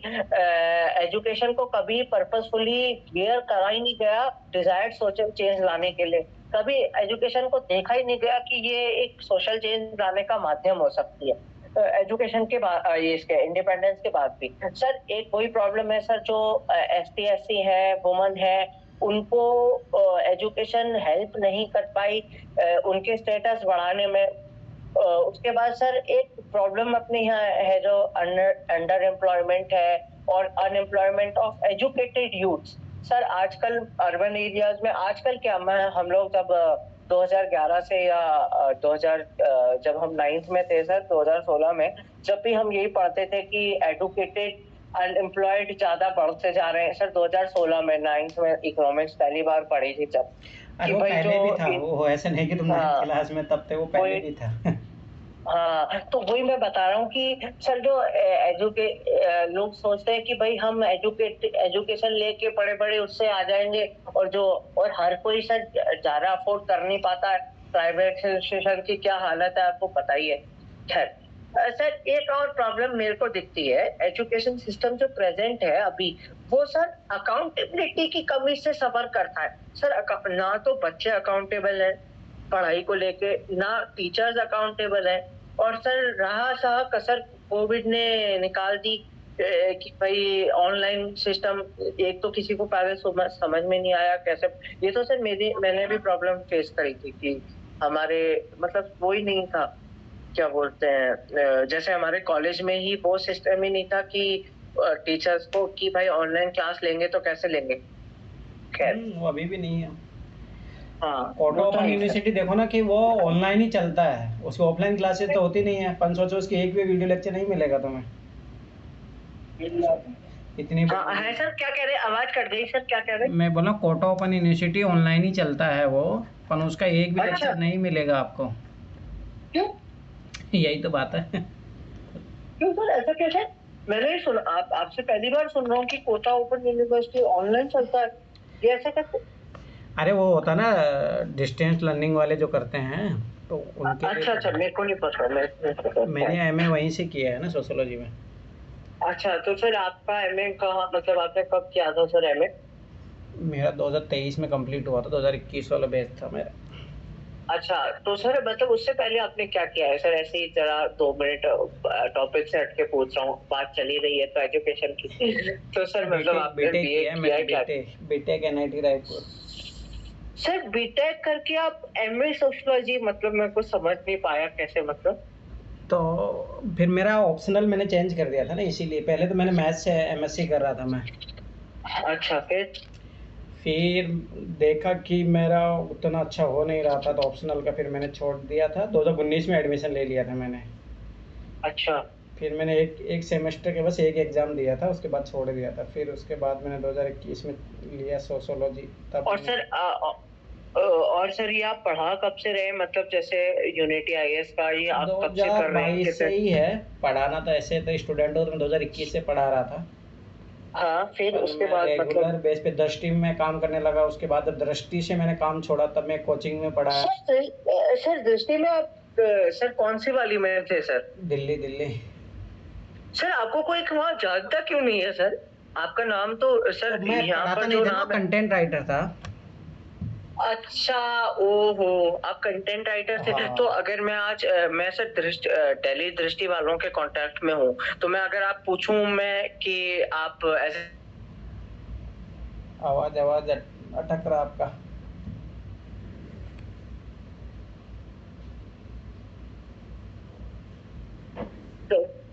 एजुकेशन को कभी पर्पसफुली वेयर करा ही नहीं गया डिजायर्ड सोशल चेंज लाने के लिए। कभी एजुकेशन को देखा ही नहीं गया कि ये एक सोशल चेंज लाने का माध्यम हो सकती है। एजुकेशन के बाद ये इसके इंडिपेंडेंस के बाद भी सर एक वही प्रॉब्लम है सर, जो ST SC है, वुमन है, उनको एजुकेशन हेल्प नहीं कर पाई उनके स्टेटस बढ़ाने में। उसके बाद सर एक प्रॉब्लम अपने यहाँ है जो अंडर एम्प्लॉयमेंट है और unemployment of educated youths. Sir आजकल अर्बन एरियाज में आजकल क्या हम लोग जब 2011 से या 2000 जब हम 9th में थे सर 2016 में, जब भी हम यही पढ़ते थे कि एडुकेटेड अनएम्प्लॉयड ज्यादा बढ़ते जा रहे हैं। सर 2016 में 9th में इकोनॉमिक्स पहली बार पढ़ी थी जब। अरे वो पहले भी था, वो ऐसे नहीं कि तुम 9th क्लास में तब थे, वो पहले भी था। हाँ, तो वही मैं बता रहा हूँ कि सर जो लोग सोचते हैं कि भाई हम एजुकेशन लेके बड़े उससे आ जाएंगे, और हर कोई सर ज्यादा अफोर्ड कर नहीं पाता है। प्राइवेट इंस्टीट्यूशन की क्या हालत है आपको पता ही है। खैर सर एक और प्रॉब्लम मेरे को दिखती है, एजुकेशन सिस्टम जो प्रेजेंट है अभी, वो सर अकाउंटेबिलिटी की कमी से सफर करता है। सर ना तो बच्चे अकाउंटेबल है पढ़ाई को लेके, ना टीचर्स अकाउंटेबल है, और सर रहा सहा कसर कोविड ने निकाल दी कि भाई ऑनलाइन सिस्टम, एक तो किसी को पहले समझ में नहीं आया कैसे। ये तो सर मैंने भी प्रॉब्लम फेस करी थी कि हमारे मतलब वो ही नहीं था, क्या बोलते हैं, जैसे हमारे कॉलेज में ही वो सिस्टम ही नहीं था कि टीचर्स को कि भाई ऑनलाइन क्लास लेंगे तो कैसे लेंगे। खैर वो अभी भी नहीं है। हाँ, ऑटो ओपन यूनिवर्सिटी देखो ना कि वो ऑनलाइन ही चलता है, उसकी ऑफलाइन क्लासेस तो होती नहीं है। 500 उसकी एक भी वीडियो लेक्चर नहीं मिलेगा तुम्हें इतनी। हाँ है सर, क्या कह रहे हैं, आवाज कट गई सर, क्या कह रहे हैं? मैं बोला कोटा ओपन यूनिवर्सिटी ऑनलाइन ही चलता है वो, पर उसका एक भी लेक्चर नहीं मिलेगा आपको। क्यों? यही तो बात है। क्यों सर, ऐसा कैसे? मैंने ही सुना, आपसे पहली बार सुन रहा हूँ कि कोटा ओपन यूनिवर्सिटी ऑनलाइन चलता है, ये ऐसा कैसे? अरे वो होता ना डिस्टेंस लर्निंग वाले जो करते हैं तो उनके अच्छा मेरे को नहीं पता। मैंने एमए वहीं से किया है ना, सोशियोलॉजी में। अच्छा, तो सर आपका एमए कहाँ, मतलब आपने कब किया था सर एमए? मेरा 2023 में कंप्लीट हुआ था, 2021 वाला बैच था मेरा। अच्छा, तो सर मतलब उससे पहले आपने क्या किया है सर? ऐसे ही जरा 2 मिनट टॉपिक से हटके पूछ रहा हूँ, बात चली रही है तो एजुकेशन की। तो सर मतलब आपने बीए किया है क्या? BTech NIT Raipur. Sir BTech करके आप एमए सोशियोलॉजी, मतलब मेरे को समझ नहीं पाया कैसे, मतलब? तो फिर मेरा ऑप्शनल मैंने चेंज कर दिया था ना, इसीलिए। पहले तो मैंने मैथ्स से एमएससी कर रहा था मैं। अच्छा, फिर देखा कि मेरा उतना अच्छा हो नहीं रहा था, तो ऑप्शनल का फिर मैंने छोड़ दिया था। 2019 में एडमिशन ले लिया था मैंने। अच्छा, फिर मैंने एक सेमेस्टर के बस एक एग्जाम दिया था, उसके बाद छोड़ दिया था। फिर उसके बाद मैंने 2021 में लिया सोशियोलॉजी। तब और सर ये आप पढ़ा कब से रहे, मतलब जैसे यूनिटी आईएएस का ये आप कब से कर रहे हैं? 2022 से ही है पढ़ाना। तो ऐसे तो स्टूडेंट हो तो मैं 2021 से पढ़ा रहा था। हाँ, फिर उसके बाद रेगुलर बेस पे दृष्टि में काम करने लगा। उसके बाद जब दृष्टि से मैंने काम छोड़ा तब मैं कोचिंग में पढ़ा। सर दृष्टि में आप सर कौन सी वाली में थे सर? दिल्ली। सर आपको कोई वहाँ जानता क्यों नहीं है सर? आपका नाम तो सर यहाँ पर जो नाम है, कंटेंट राइटर था। अच्छा, ओहो, आप कंटेंट राइटर थे। तो अगर मैं सर दिल्ली दृष्टि वालों के कांटेक्ट में हूँ, तो मैं अगर आप पूछूं मैं कि आप ऐसे, आवाज अटक रहा आपका।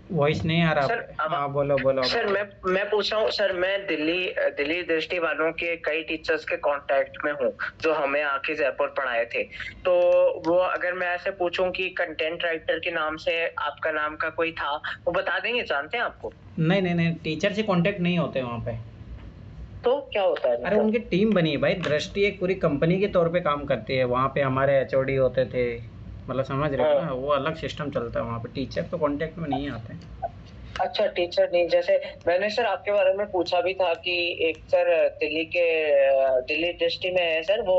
वॉइस नहीं आ रहा सर। हाँ बोलो सर मैं पूछ रहा हूँ सर, मैं दिल्ली दृष्टि वालों के कई टीचर्स के कांटेक्ट में हूँ जो हमें आके जयपुर पढ़ाए थे। तो वो अगर मैं ऐसे पूछूं कि कंटेंट राइटर के नाम से आपका नाम का कोई था, वो बता देंगे? जानते हैं आपको? नहीं, टीचर से कांटेक्ट नहीं होते वहाँ पे। तो क्या होता है? अरे उनकी टीम बनी है भाई। दृष्टि एक पूरी कंपनी के तौर पे काम करती है। वहाँ पे हमारे एचओडी होते थे, मतलब समझ रहे हो ना, वो अलग सिस्टम चलता है वहाँ पे। टीचर तो कांटेक्ट में नहीं आते। अच्छा, टीचर नहीं। जैसे मैंने सर आपके बारे में पूछा भी था कि एक सर दिल्ली दृष्टि में है सर, वो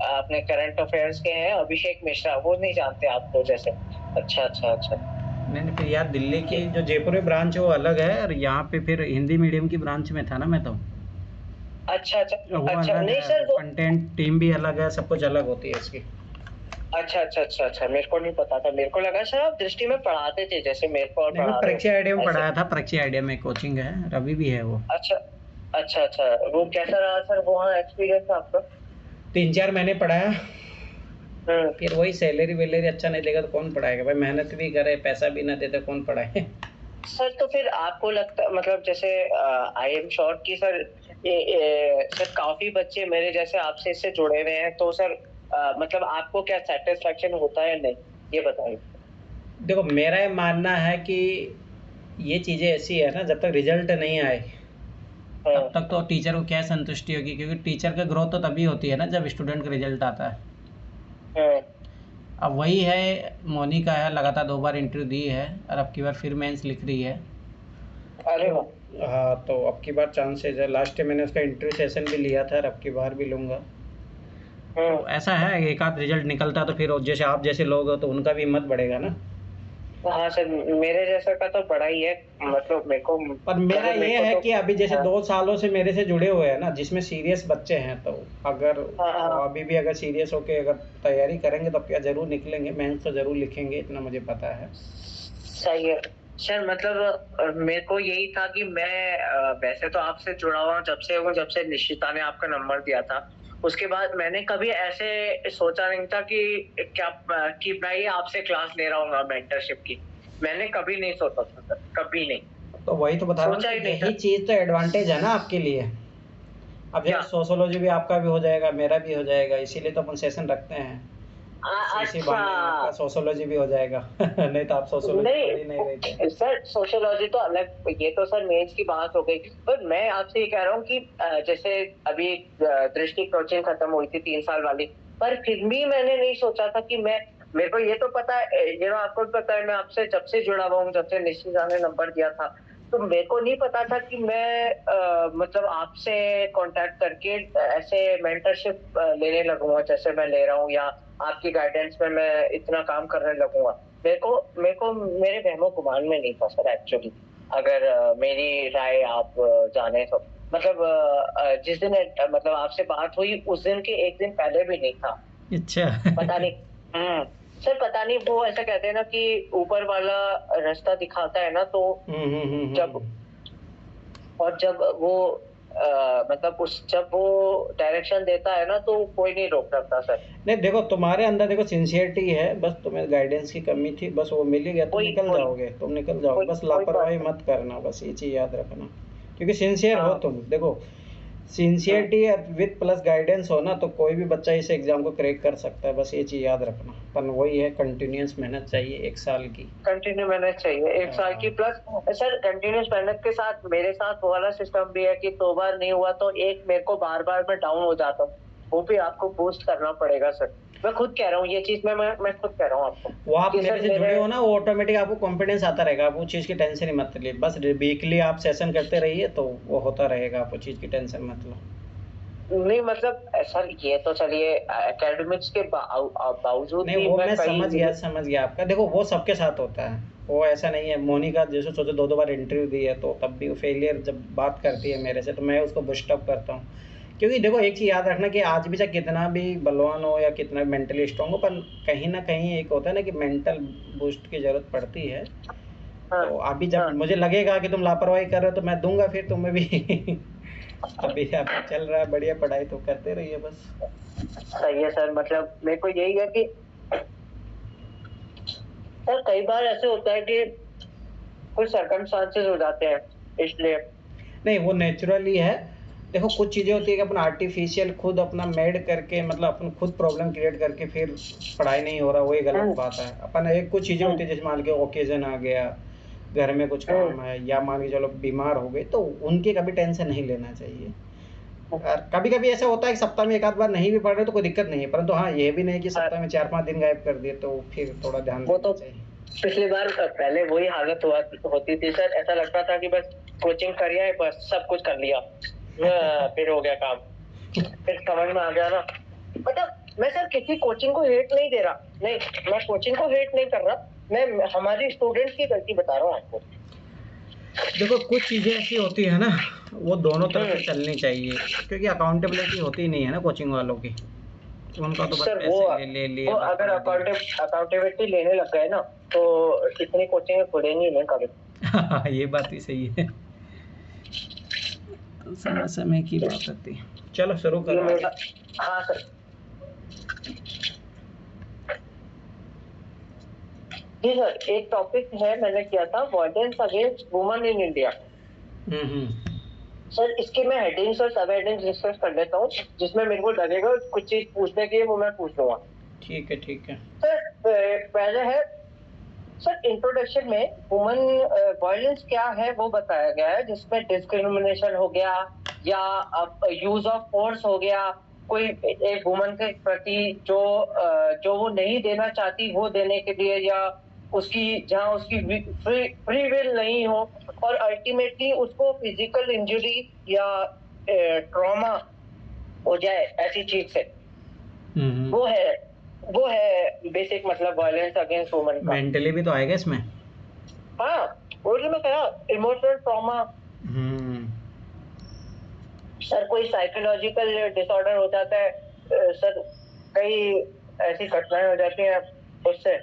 अपने करंट अफेयर्स के हैं, अभिषेक मिश्रा, वो नहीं जानते आपको? जैसे अच्छा अच्छा अच्छा नहीं नहीं, फिर यार दिल्ली की जो जयपुर में ब्रांच है वो अलग है, और यहाँ पे फिर हिंदी मीडियम की ब्रांच में था ना मैं तो। अच्छा अच्छा वो अच्छा। अलग नहीं है, सर वो वो, कंटेंट टीम भी अलग है, सब कुछ अलग होती है इसकी। अच्छा अच्छा अच्छा अच्छा, मेरे को नहीं पता था। मेरे को लगा सर आप दृष्टि में पढ़ाते थे जैसे मेरे को और नहीं, मैं पढ़ा रहे हो परीक्षा आइडिया में ऐसे। पढ़ाया था, परीक्षा आइडिया में कोचिंग है, रवि भी है वो। अच्छा अच्छा अच्छा। वो कैसा रहा सर वहाँ एक्सपीरियंस आपका? 3-4 महीने पढ़ाया, हम्म। फिर वही सैलरी वैलरी अच्छा नहीं देगा तो कौन पढ़ाएगा भाई, मेहनत भी करे पैसा भी ना दे तो कौन पढ़ाए। सर तो फिर आपको लगता मतलब जैसे आई एम श्योर कि सर सर काफी बच्चे मेरे जैसे आपसे इससे जुड़े हुए हैं, तो सर मतलब आपको क्या सेटिस्फेक्शन होता है नहीं, ये बताइए। देखो मेरा ये मानना है कि ये चीज़ें ऐसी है ना, जब तक रिजल्ट नहीं आए तब हाँ तक तो टीचर को क्या संतुष्टि होगी, क्योंकि टीचर का ग्रोथ तो तभी होती है ना जब स्टूडेंट का रिजल्ट आता है। हाँ। अब वही है, मोनिका है, लगातार 2 बार इंटरव्यू दी है और अब की बार फिर मेंस लिख रही है। अरे तो वाह। हाँ, तो अब की बार चांसेस है, लास्ट टाइम मैंने उसका इंटरव्यू सेशन भी लिया था और अब की बार भी लूँगा। तो हम्म। ऐसा है, एक आध रिजल्ट निकलता तो फिर जैसे आप जैसे लोग हो तो उनका भी हिम्मत बढ़ेगा ना। हाँ सर, मेरे जैसा का तो बड़ा ही है, मतलब मेरे को, पर मेरा मतलब मेरे ये को है तो। कि अभी जैसे हाँ 2 सालों से मेरे से जुड़े हुए हैं ना, जिसमें सीरियस बच्चे हैं, तो अगर हाँ वो हाँ। अभी भी अगर सीरियस होके अगर तैयारी करेंगे तो क्या ज़रूर निकलेंगे, मेंस तो ज़रूर लिखेंगे, इतना मुझे पता है। सही है सर। मतलब मेरे को यही था कि मैं वैसे तो आपसे जुड़ा हुआ हूँ जब से निश्चिता ने आपका नंबर दिया था। उसके बाद मैंने कभी ऐसे सोचा नहीं था कि क्या कि मैं ही आपसे क्लास ले रहा हूँ मेंटरशिप की। मैंने कभी नहीं सोचा था सर, कभी नहीं तो वही तो बता रहा हूँ सोचा ना, ही नहीं यही था। चीज़ तो एडवांटेज है ना आपके लिए। अब जैसे क्या? सोशोलॉजी भी आपका भी हो जाएगा, मेरा भी हो जाएगा, इसीलिए तो अपन सेशन रखते हैं। इसी अच्छा। बहाने आपका सोशोलॉजी भी हो जाएगा। नहीं तो आप सोशोलॉजी पढ़ ही नहीं रहे थे। नहीं सर, सोशियोलॉजी तो अलग, ये तो सर मेंस की बात हो गई। पर मैं आपसे ये कह रहा हूँ कि जैसे अभी दृष्टि कोचिंग खत्म हुई थी 3 साल वाली, पर फिर भी मैंने नहीं सोचा था कि मैं, मेरे को ये तो पता है, ये आपको भी पता है, मैं आपसे जब से जुड़ा हुआ हूँ, जब से निश्चित ने नंबर दिया था, तो मेरे को नहीं पता था कि मैं मतलब आपसे कांटेक्ट करके ऐसे मेंटरशिप लेने लगूंगा जैसे मैं ले रहा हूँ, या आपकी गाइडेंस में मैं इतना काम करने लगूंगा। मेरे को मेरे वहमो गुमान में नहीं था सर एक्चुअली। अगर मेरी राय आप जाने तो, मतलब जिस दिन मतलब आपसे बात हुई उस दिन के एक दिन पहले भी नहीं था। अच्छा। पता नहीं। हम्म। सर पता नहीं, वो ऐसा कहते हैं ना कि ऊपर वाला रास्ता दिखाता है ना, तो जब, हम्म। और जब वो मतलब उस जब वो डायरेक्शन देता है ना, तो कोई नहीं रोक सकता सर। नहीं देखो, तुम्हारे अंदर देखो सिंसियरिटी है, बस तुम्हें गाइडेंस की कमी थी, बस वो मिल ही गया, तुम कोई निकल कोई जाओगे, तुम निकल जाओगे, कोई बस कोई बात लापरवाही नहीं। मत करना, बस ये चीज़ याद रखना। क्योंकि सिंसियर हो हाँ। तुम, देखो हम्म। सिंसियरिटी विद प्लस गाइडेंस हो ना, तो कोई भी बच्चा इस एग्ज़ाम को क्रैक कर सकता है, बस ये चीज़ याद रखना। पर वही है, कंटिन्यूस मेहनत चाहिए 1 साल की। कंटिन्यू मेहनत चाहिए 1 साल की, प्लस सर कंटिन्यूस मेहनत के साथ मेरे साथ वो वाला सिस्टम भी है कि 2 बार नहीं हुआ तो एक मेरे को बार बार मैं डाउन हो जाता हूँ, वो भी आपको बूस्ट करना पड़ेगा सर। मैं खुद कह रहा हूँ ये चीज, मैं खुद कह रहा हूँ आपको वो आप कि मेरे सर से मेरे, जुड़े हो ना, वो ऑटोमेटिक आपको कॉन्फिडेंस आता रहेगा, आप वो चीज़ की टेंशन ही मत लीजिए, बस वीकली आप सेशन करते रहिए तो वो होता रहेगा, आप वो चीज़ की टेंशन मत लो। नहीं मतलब सर ये तो चलिए एकेडमिक्स के बावजूद नहीं भी वो मैं मैं कई, समझ गया आपका, देखो वो सबके साथ होता है, वो ऐसा नहीं है। मोनिका जैसे सोचो 2-2 बार इंटरव्यू दी है, तो तब भी वो फेलियर जब बात करती है मेरे से तो मैं उसको बुस्टअप करता हूँ। क्योंकि देखो एक चीज़ याद रखना कि आज भी चाहे कितना भी बलवान हो या कितना भी मेंटली स्ट्रांग हो, पर कहीं ना कहीं एक होता है ना कि मेंटल बूस्ट की ज़रूरत पड़ती है। हाँ तो अभी जब हाँ। मुझे लगेगा कि तुम लापरवाही कर रहे हो तो मैं दूंगा फिर तुम्हें भी। अभी अभी चल रहा है बढ़िया, पढ़ाई तो करते रहिए बस। सही है सर, मतलब मेरे को यही है कि सर कई बार ऐसे होता है कि कुछ सर्कमस्टांसेस हो जाते हैं, इसलिए। नहीं वो नेचुरली है। देखो कुछ चीज़ें होती है कि अपन आर्टिफिशियल खुद अपना मेड करके, मतलब अपन खुद प्रॉब्लम क्रिएट करके फिर पढ़ाई नहीं हो रहा, वही गलत हम्म बात है। अपन एक कुछ चीज़ें हम्म होती है जैसे मान के ओकेजन आ गया, घर में कुछ हम्म काम है, या मान के चलो बीमार हो गए, तो उनकी कभी टेंशन नहीं लेना चाहिए। हम्म। और कभी कभी ऐसा होता है कि सप्ताह में एक आध बार नहीं भी पढ़ रहे तो कोई दिक्कत नहीं है, परंतु हाँ ये भी नहीं कि हाँ, सप्ताह में 4-5 दिन गायब कर दिए, तो फिर थोड़ा ध्यान वो देना तो चाहिए। पिछली बार पहले वही हालत होती थी सर, ऐसा लगता था कि बस कोचिंग करिए है, बस सब कुछ कर लिया, फिर हो गया काम, फिर समझ में आ गया ना। मतलब मैं सर किसी कोचिंग को हेट नहीं दे रहा, नहीं मैं कोचिंग को हेट नहीं कर रहा, मैं हमारी स्टूडेंट्स की गलती बता रहा हूँ आपको। देखो कुछ चीज़ें ऐसी होती है ना, वो दोनों तरफ से चलनी चाहिए, क्योंकि अकाउंटेबिलिटी होती नहीं है ना कोचिंग वालों की, उनका तो बस सर पैसे ले लिए वो बस अगर पढ़ा दिया। अकाउंटेबिलिटी लेने लग गए ना तो इतनी कोचिंग खुलेंगी नहीं कभी। ये बात भी सही है, तो समय समय की बात होती है। चलो शुरू करो आगे। हाँ सर, जी सर, एक टॉपिक है मैंने किया था, violence against women in India. Sir इसकी मैं हेडिंग्स और सब हेडिंग्स डिस्कस कर लेता हूँ, जिसमें मेरे को लगेगा कुछ चीज पूछने की है वो मैं पूछ लूंगा। ठीक है ठीक है। सर पहले है सर इंट्रोडक्शन में वुमेन वायलेंस क्या है वो बताया गया है, जिसमें डिस्क्रिमिनेशन हो गया या यूज ऑफ फोर्स हो गया, कोई एक वुमन के प्रति जो वो नहीं देना चाहती वो देने के लिए, या उसकी जहाँ उसकी फ्री विल नहीं हो और अल्टीमेटली उसको फिजिकल इंजरी या ट्रॉमा हो जाए ऐसी चीज से, वो है बेसिक मतलब वायलेंस अगेंस्ट वुमेन का। मेंटली भी तो आएगा इसमें। हाँ वो जो मैं कहा इमोशनल ट्रॉमा, सर कोई साइकोलॉजिकल डिसऑर्डर हो जाता है, सर कई ऐसी घटनाएं हो जाती हैं उससे।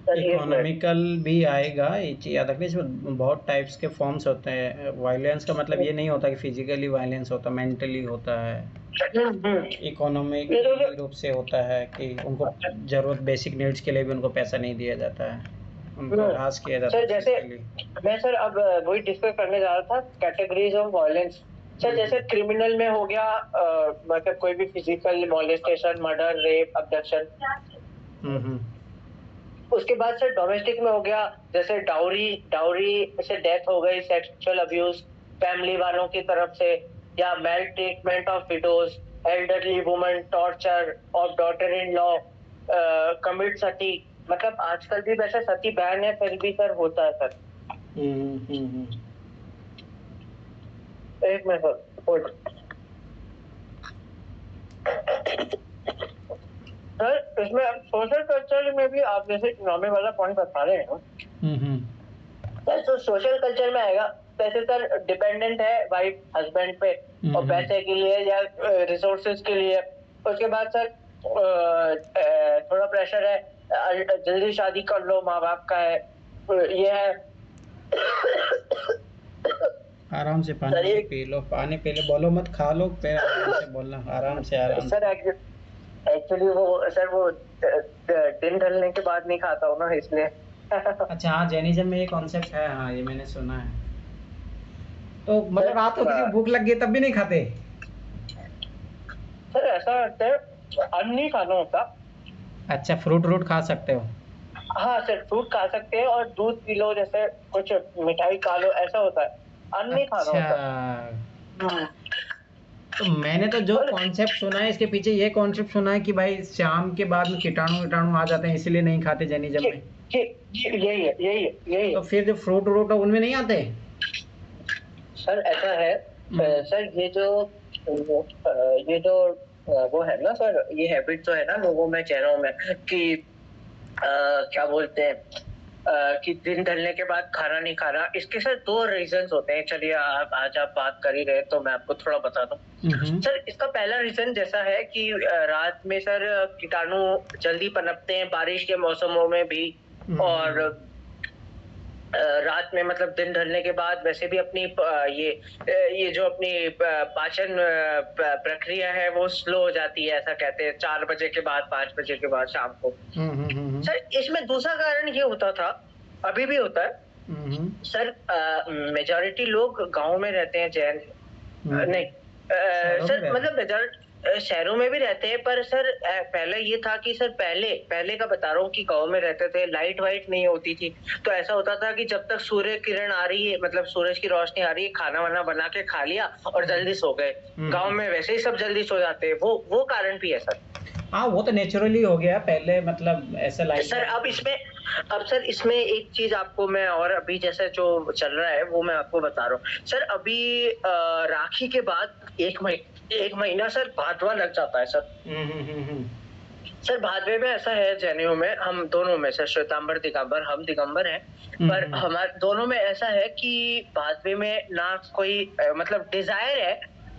इकोनॉमिकल भी आएगा, याद रखिए इसमें बहुत टाइप्स के फॉर्म्स होते हैं। वायलेंस का मतलब ये नहीं होता कि फिजिकली वायलेंस होता, मेंटली होता है, इकोनॉमिक रूप से होता है कि उनको जरूरत बेसिक नीड्स के लिए भी उनको पैसा नहीं दिया जाता है, उनको हरास किया जाता है। जैसे मैं सर अब वही डिस्कस करने जा रहा था, कैटेगरीज ऑफ वायलेंस। सर जैसे क्रिमिनल में हो गया मतलब कोई भी physical molestation, murder, rape, abduction. उसके बाद सर डोमेस्टिक में हो गया जैसे डाउरी से डेथ हो गई, सेक्सुअल अब्यूज फैमिली वालों की तरफ से, या maltreatment of widows, elderly women, torture of daughter in law, commit sati, मतलब आजकल भी वैसे सती बैन है फिर भी सर होता है सर। एक मिनट सर, इसमें सोशल कल्चर में भी आप जैसे इकोनॉमी वाला पॉइंट बता रहे हैं सर, तो सोशल कल्चर में आएगा पैसे सर डिपेंडेंट है वाइफ हस्बैंड पे और पैसे के लिए या रिसोर्सेज के लिए। उसके बाद सर थोड़ा प्रेशर है, जल्दी शादी कर लो, माँ बाप का है, ये है। आराम से पानी पी लो, पानी पी लो, बोलो मत, खा लो, फिर आराम से बोलना, आराम से सर एक्चुअली वो सर वो दिन ढलने के बाद नहीं खाता हूँ ना इसलिए। अच्छा हाँ, जैनिज्म में ये कॉन्सेप्ट है, हाँ ये मैंने सुना है। तो मतलब रात को किसी भूख लग गई तब भी नहीं खाते? सर ऐसा होता है, अन्न नहीं खाना होता। अच्छा, फ्रूट खा सकते हो? हाँ सर, फ्रूट खा सकते हैं और दूध पी लो, जैसे कुछ मिठाई खा लो, ऐसा होता है, अन्न नहीं खाना होता। तो मैंने तो जो कॉन्सेप्ट सुना है इसके पीछे ये कॉन्सेप्ट सुना है कि भाई शाम के बाद में कीटाणु आ जाते हैं, इसलिए नहीं खाते जैनिज्म में। यही है। तो फिर जो फ्रूट है उनमें नहीं आते? सर ऐसा है सर, ये जो वो है ना सर, ये हैबिट तो है ना लोगों में, चेहरों में, कि क्या बोलते हैं कि दिन ढलने के बाद खाना नहीं खाना। इसके सर दो रीजंस होते हैं। चलिए आज आप बात कर ही रहे तो मैं आपको थोड़ा बता दूं। सर इसका पहला रीजन जैसा है कि रात में सर कीटाणु जल्दी पनपते हैं बारिश के मौसमों में भी, और रात में मतलब दिन ढलने के बाद वैसे भी अपनी ये जो अपनी पाचन प्रक्रिया है वो स्लो हो जाती है, ऐसा कहते हैं 4 बजे के बाद, 5 बजे के बाद शाम को। सर इसमें दूसरा कारण ये होता था, अभी भी होता है सर, मेजॉरिटी लोग गांव में रहते हैं, जैन नहीं सर, मतलब मेजॉरिटी शहरों में भी रहते हैं, पर सर पहले ये था कि सर पहले का बता रहा हूँ कि गांव में रहते थे, लाइट वाइट नहीं होती थी, तो ऐसा होता था कि जब तक सूर्य किरण आ रही है, मतलब सूरज की रोशनी आ रही है, खाना वाना बना के खा लिया और जल्दी सो गए। गांव में वैसे ही सब जल्दी सो जाते हैं, वो कारण भी है सर। हाँ वो तो नेचुरली हो गया पहले, मतलब ऐसा लाइफ। सर अब सर इसमें एक चीज आपको मैं, और अभी जैसे जो चल रहा है वो मैं आपको बता रहा हूँ सर। अभी राखी के बाद एक महीना सर भादवा लग जाता है सर। सर भादवे में ऐसा है, जैनियों में हम दोनों में सर, श्वेतांबर दिगंबर, हम दिगंबर हैं, पर हमारे दोनों में ऐसा है कि भादवे में ना कोई मतलब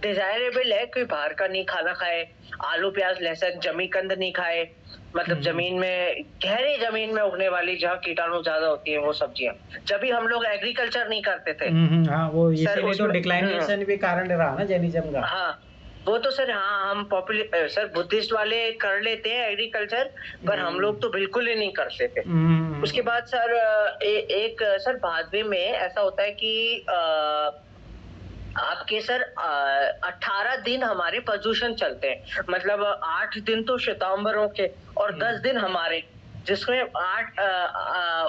डिजायरेबल है कोई बाहर का नहीं खाना खाए, आलू प्याज लहसुन जमीकंद नहीं खाए, मतलब जमीन में, गहरी जमीन में उगने वाली जहाँ कीटाणु ज्यादा होती है वो सब्जियां, जब भी हम लोग एग्रीकल्चर नहीं करते थे। हाँ वो सर इसीलिए तो डिक्लाइनेशन भी कारण रहा ना जैनिज्म का। हाँ वो तो सर, हाँ हम सर बुद्धिस्ट वाले कर लेते हैं एग्रीकल्चर, पर हम लोग तो बिल्कुल ही नहीं करते थे। उसके बाद सर एक सर भादवे में ऐसा होता है कि आपके सर 18 दिन हमारे प्रदूषण चलते हैं, मतलब 8 दिन तो श्वेतांबरों के और 10 दिन हमारे, जिसमें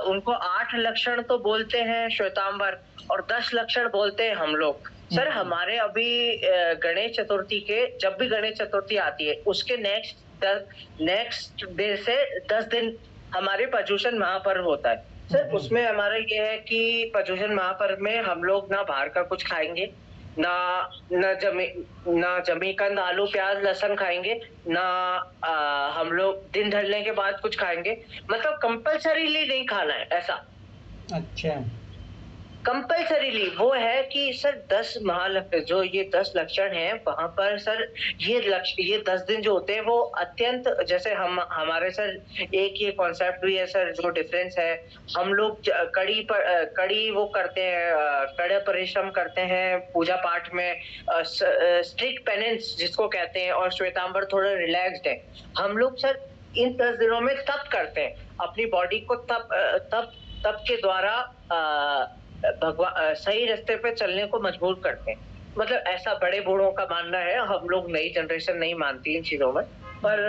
उनको 8 लक्षण तो बोलते हैं श्वेतांबर और 10 लक्षण बोलते हैं हम लोग। सर हमारे अभी गणेश चतुर्थी के, जब भी गणेश चतुर्थी आती है उसके नेक्स्ट डे से 10 दिन हमारे प्रदूषण महापर्व होता है सर। उसमें हमारा ये है कि प्रदूषण महापर्व में हम लोग ना बाहर का कुछ खाएंगे, ना जमीकंद आलू प्याज लहसुन खाएंगे, ना हम लोग दिन ढलने के बाद कुछ खाएंगे, मतलब कंपल्सरीली नहीं खाना है ऐसा। अच्छा कंपल्सरीली वो है कि सर 10 जो ये 10 लक्षण हैं वहां पर सर ये 10 दिन जो होते हैं वो अत्यंत, जैसे हमारे सर एक ये कॉन्सेप्ट भी है सर, जो डिफरेंस है, हम लोग कड़ी वो करते हैं, कड़े परिश्रम करते हैं पूजा पाठ में, स्ट्रिक्ट पेनेंस जिसको कहते हैं, और श्वेतांबर थोड़ा रिलैक्स्ड है। हम लोग सर इन 10 दिनों में तप करते हैं, अपनी बॉडी को तप के द्वारा सही रास्ते पे चलने को मजबूर करते हैं, मतलब ऐसा बड़े बूढ़ों का मानना है। हम लोग नई जनरेशन नहीं मानती इन चीजों में, पर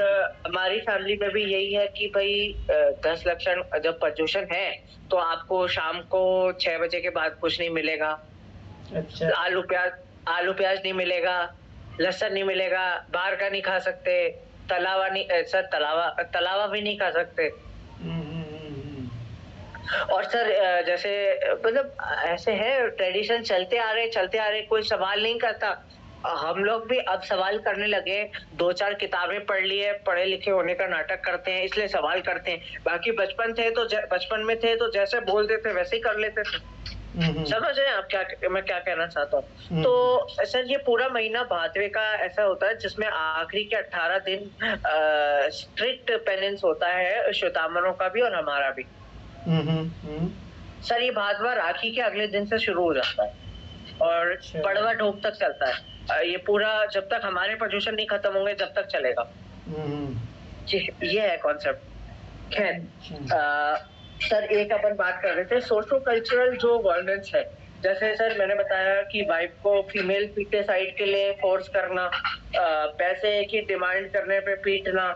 हमारी फैमिली में भी यही है कि भाई 10 लक्षण जब प्रदूषण है तो आपको शाम को 6 बजे के बाद कुछ नहीं मिलेगा। अच्छा आलू प्याज नहीं मिलेगा, लहसुन नहीं मिलेगा, बाहर का नहीं खा सकते, तलावा नहीं सर, तलावा भी नहीं खा सकते। और सर जैसे मतलब ऐसे है, ट्रेडिशन चलते आ रहे, कोई सवाल नहीं करता। हम लोग भी अब सवाल करने लगे, 2-4 किताबें पढ़ ली है, पढ़े लिखे होने का नाटक करते हैं, इसलिए सवाल करते हैं। बाकी बचपन में थे तो जैसे बोल देते वैसे ही कर लेते थे। समझ रहे हैं आप मैं क्या कहना चाहता हूँ? तो सर ये पूरा महीना भादवे का ऐसा होता है जिसमें आखिरी के 18 दिन स्ट्रिक्ट पेनेंस होता है, श्वेतांबरों का भी और हमारा भी। सर ये भादवा राखी के अगले दिन से शुरू हो जाता है और पड़वा ढोक तक चलता है। ये पूरा जब तक हमारे प्रदूषण नहीं खत्म होंगे जब तक चलेगा। ये है कॉन्सेप्ट। खैर सर एक अपन बात कर रहे थे सोशो कल्चरल जो वायलेंस है, जैसे सर मैंने बताया कि वाइफ को फीमेल साइड के लिए फोर्स करना, पैसे की डिमांड करने पे पीटना,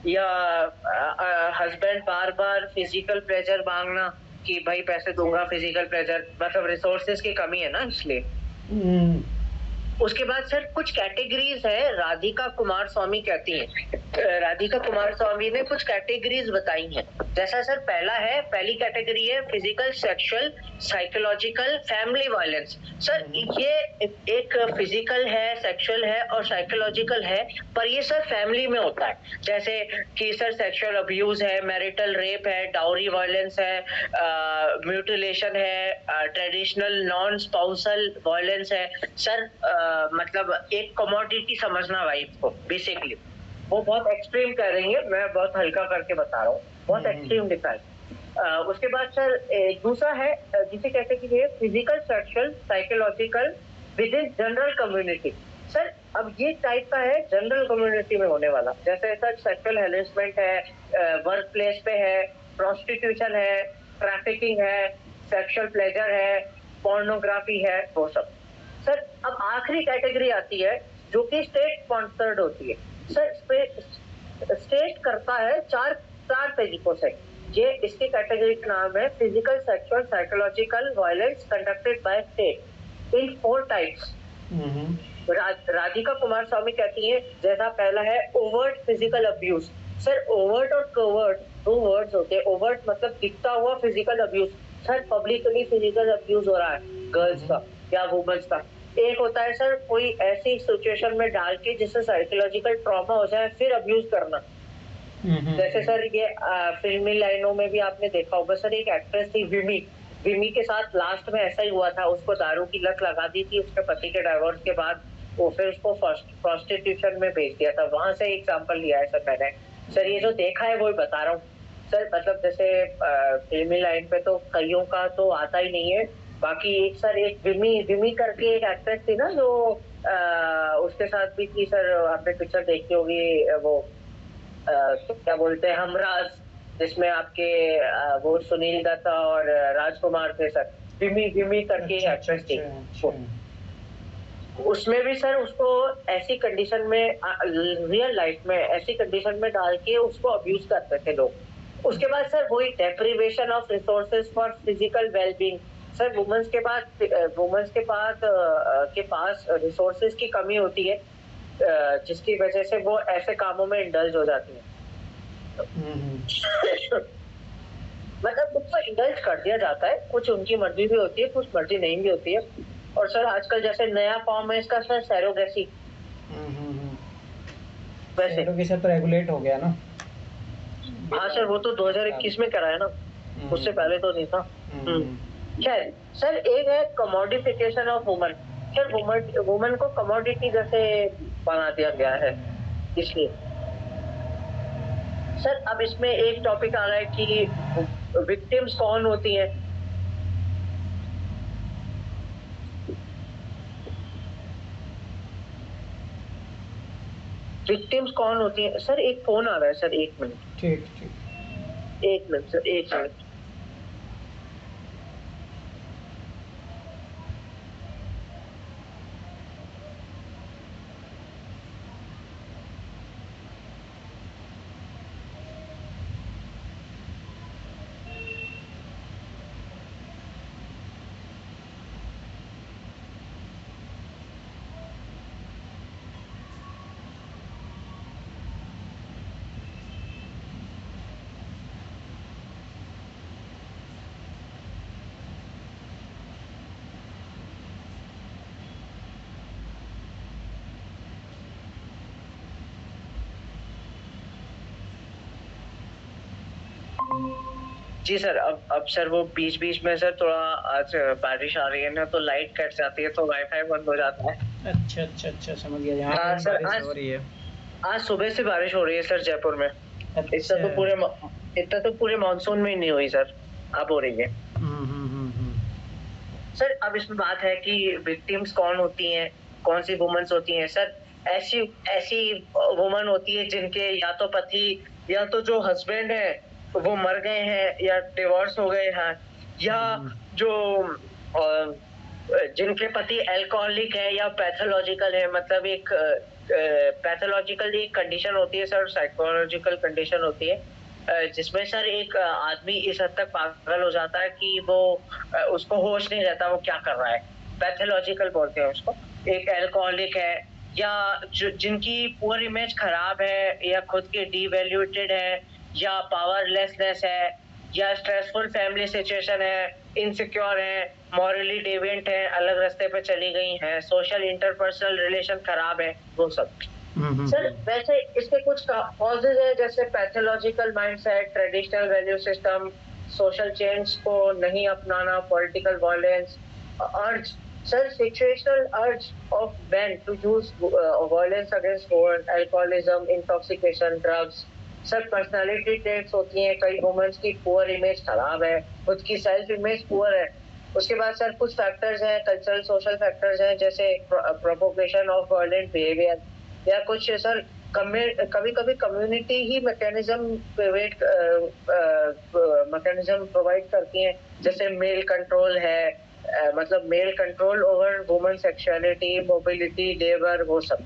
या हस्बैंड बार बार फिजिकल प्लेजर मांगना कि भाई पैसे दूंगा, फिजिकल प्लेजर मतलब रिसोर्सेज की कमी है ना इसलिए। उसके बाद सर कुछ कैटेगरीज है, राधिका कुमार स्वामी कहती हैं, राधिका कुमार स्वामी ने कुछ कैटेगरीज बताई हैं। जैसा सर पहली कैटेगरी है physical sexual psychological family violence. Sir ये एक फिजिकल है, सेक्सुअल है और साइकोलॉजिकल है, पर ये सर फैमिली में होता है। जैसे कि सर सेक्सुअल अब्यूज है, मैरिटल रेप है, डाउरी वायलेंस है, म्यूटिलेशन है, ट्रेडिशनल नॉन स्पाउसल वायलेंस है। सर मतलब एक कमोडिटी समझना वाइफ को, बेसिकली वो बहुत एक्सट्रीम कर रही है, मैं बहुत हल्का करके बता रहा हूँ, बहुत एक्सट्रीम लिखा है। उसके बाद सर दूसरा है जिसे कहते हैं physical sexual psychological with in general community. Sir अब ये टाइप का है जनरल कम्युनिटी में होने वाला, जैसे सर सेक्सुअल हैरेसमेंट है, वर्क प्लेस पे है, प्रोस्टिट्यूशन है, ट्रैफिकिंग है, सेक्सुअल प्लेजर है, पोर्नोग्राफी है, वो सब। सर अब आखिरी कैटेगरी आती है जो कि स्टेट स्पॉन्सर्ड होती है। सर स्टेट करता है चार तरीकों से। ये इसकी कैटेगरी का नाम है physical sexual psychological violence conducted by state in 4 types. Radhika Coomaraswamy कहती हैं, जैसा पहला है overt physical abuse. Sir overt और कवर्ट दो वर्ड्स होते हैं। ओवर्ट मतलब दिखता हुआ physical abuse, sir publicly physical abuse हो रहा है गर्ल्स का या वुमेन्स का। एक होता है सर कोई ऐसी सिचुएशन में डाल के जिससे साइकोलॉजिकल ट्रॉमा हो जाए फिर अब्यूज करना। जैसे सर ये फिल्मी लाइनों में भी आपने देखा होगा सर, एक एक्ट्रेस थी विमी, विमी के साथ लास्ट में ऐसा ही हुआ था। उसको दारू की लत लगा दी थी उसके पति के डाइवोर्स के बाद, वो फिर उसको प्रोस्टिट्यूशन में भेज दिया था। वहां से एग्जांपल लिया है सर मैंने। सर ये जो देखा है वो ही बता रहा हूँ सर। मतलब जैसे फिल्मी लाइन पे तो कईयों का तो आता ही नहीं है। बाकी एक सर एक विमी विमी करके एक एक्ट्रेस थी ना जो उसके साथ भी थी सर, आपने पिक्चर देखी होगी वो तो क्या बोलते हैं हमराज, जिसमें आपके वो सुनील दत्ता और राजकुमार थे सर। विमी विमी करके एक्ट्रेस थी। उसमें भी सर उसको ऐसी कंडीशन में रियल लाइफ में ऐसी कंडीशन में डाल के उसको अब्यूज करते थे लोग। उसके बाद सर वही deprivation of resources for physical wellbeing. Sir womens के पास रिसोर्सेज की कमी होती है, जिसकी वजह से वो ऐसे कामों में इंडल्ज हो जाती है। मतलब उनको इंडल्ज कर दिया जाता है, कुछ उनकी मर्जी भी होती है, कुछ मर्जी नहीं भी होती है। और सर आजकल जैसे नया फॉर्म है इसका सर सैरोगेसी। वैसे सैरोगेसी तो रेगुलेट हो गया ना। हाँ सर वो तो 2021 में कराया ना, उससे पहले तो नहीं था। खैर सर एक है commodification of woman. Sir woman को कमोडिटी जैसे बना दिया गया है इसलिए। सर अब इसमें एक टॉपिक आ रहा है कि विक्टिम्स कौन होती हैं। विक्टिम्स कौन होती हैं सर। एक फोन आ रहा है सर, एक मिनट। ठीक एक मिनट सर, एक मिनट। जी सर, अब सर वो बीच बीच में सर थोड़ा आज बारिश आ रही है ना, तो लाइट कट जाती है तो वाईफाई बंद हो जाता है। अच्छा समझ गया। यहाँ पे सर बारिश हो रही है। आज सुबह से बारिश हो रही है सर जयपुर में। अच्छा। इतना तो पूरे मानसून में ही नहीं हुई सर, अब हो रही है। सर अब इसमें बात है कि विक्टिम्स कौन होती हैं, कौन सी वुमेन्स होती हैं। सर ऐसी वुमन होती है जिनके या तो पति या तो जो हस्बैंड है वो मर गए हैं या डिवोर्स हो गए हैं, या जो जिनके पति अल्कोहलिक है या पैथोलॉजिकल है। मतलब एक पैथोलॉजिकल एक कंडीशन होती है सर, साइकोलॉजिकल कंडीशन होती है जिसमें सर एक आदमी इस हद तक पागल हो जाता है कि वो उसको होश नहीं रहता वो क्या कर रहा है। पैथोलॉजिकल बोलते हैं उसको। एक अल्कोहलिक है, या जिनकी पुअर इमेज खराब है, या खुद के डीवैल्यूटेड है, या पावरलेसनेस है, या स्ट्रेसफुल फैमिली सिचुएशन है, इनसिक्योर है, मॉरली डेविएंट है, अलग रास्ते पे चली गई हैं, सोशल इंटरपर्सनल रिलेशन खराब है, वो सब। सर वैसे इसके कुछ कॉजेज है जैसे pathological mindset, traditional value system, social change को नहीं अपनाना, पॉलिटिकल वायलेंस, अर्ज सर सिचुएशनल अर्ज of men to use violence against women, alcoholism, intoxication, drugs। Sir personality traits होती हैं कई वुमेन्स की, पुअर इमेज खराब है, खुद की सेल्फ इमेज पुअर है। उसके बाद सर कुछ फैक्टर्स हैं, कल्चरल सोशल फैक्टर्स हैं जैसे प्रोपोगेशन ऑफ वायलेंट बिहेवियर, या कुछ सर कभी कभी कम्युनिटी ही मैकेनिज्म प्रोवाइड करती हैं, जैसे मेल कंट्रोल है, मतलब male control over women sexuality, mobility, labour, वो सब।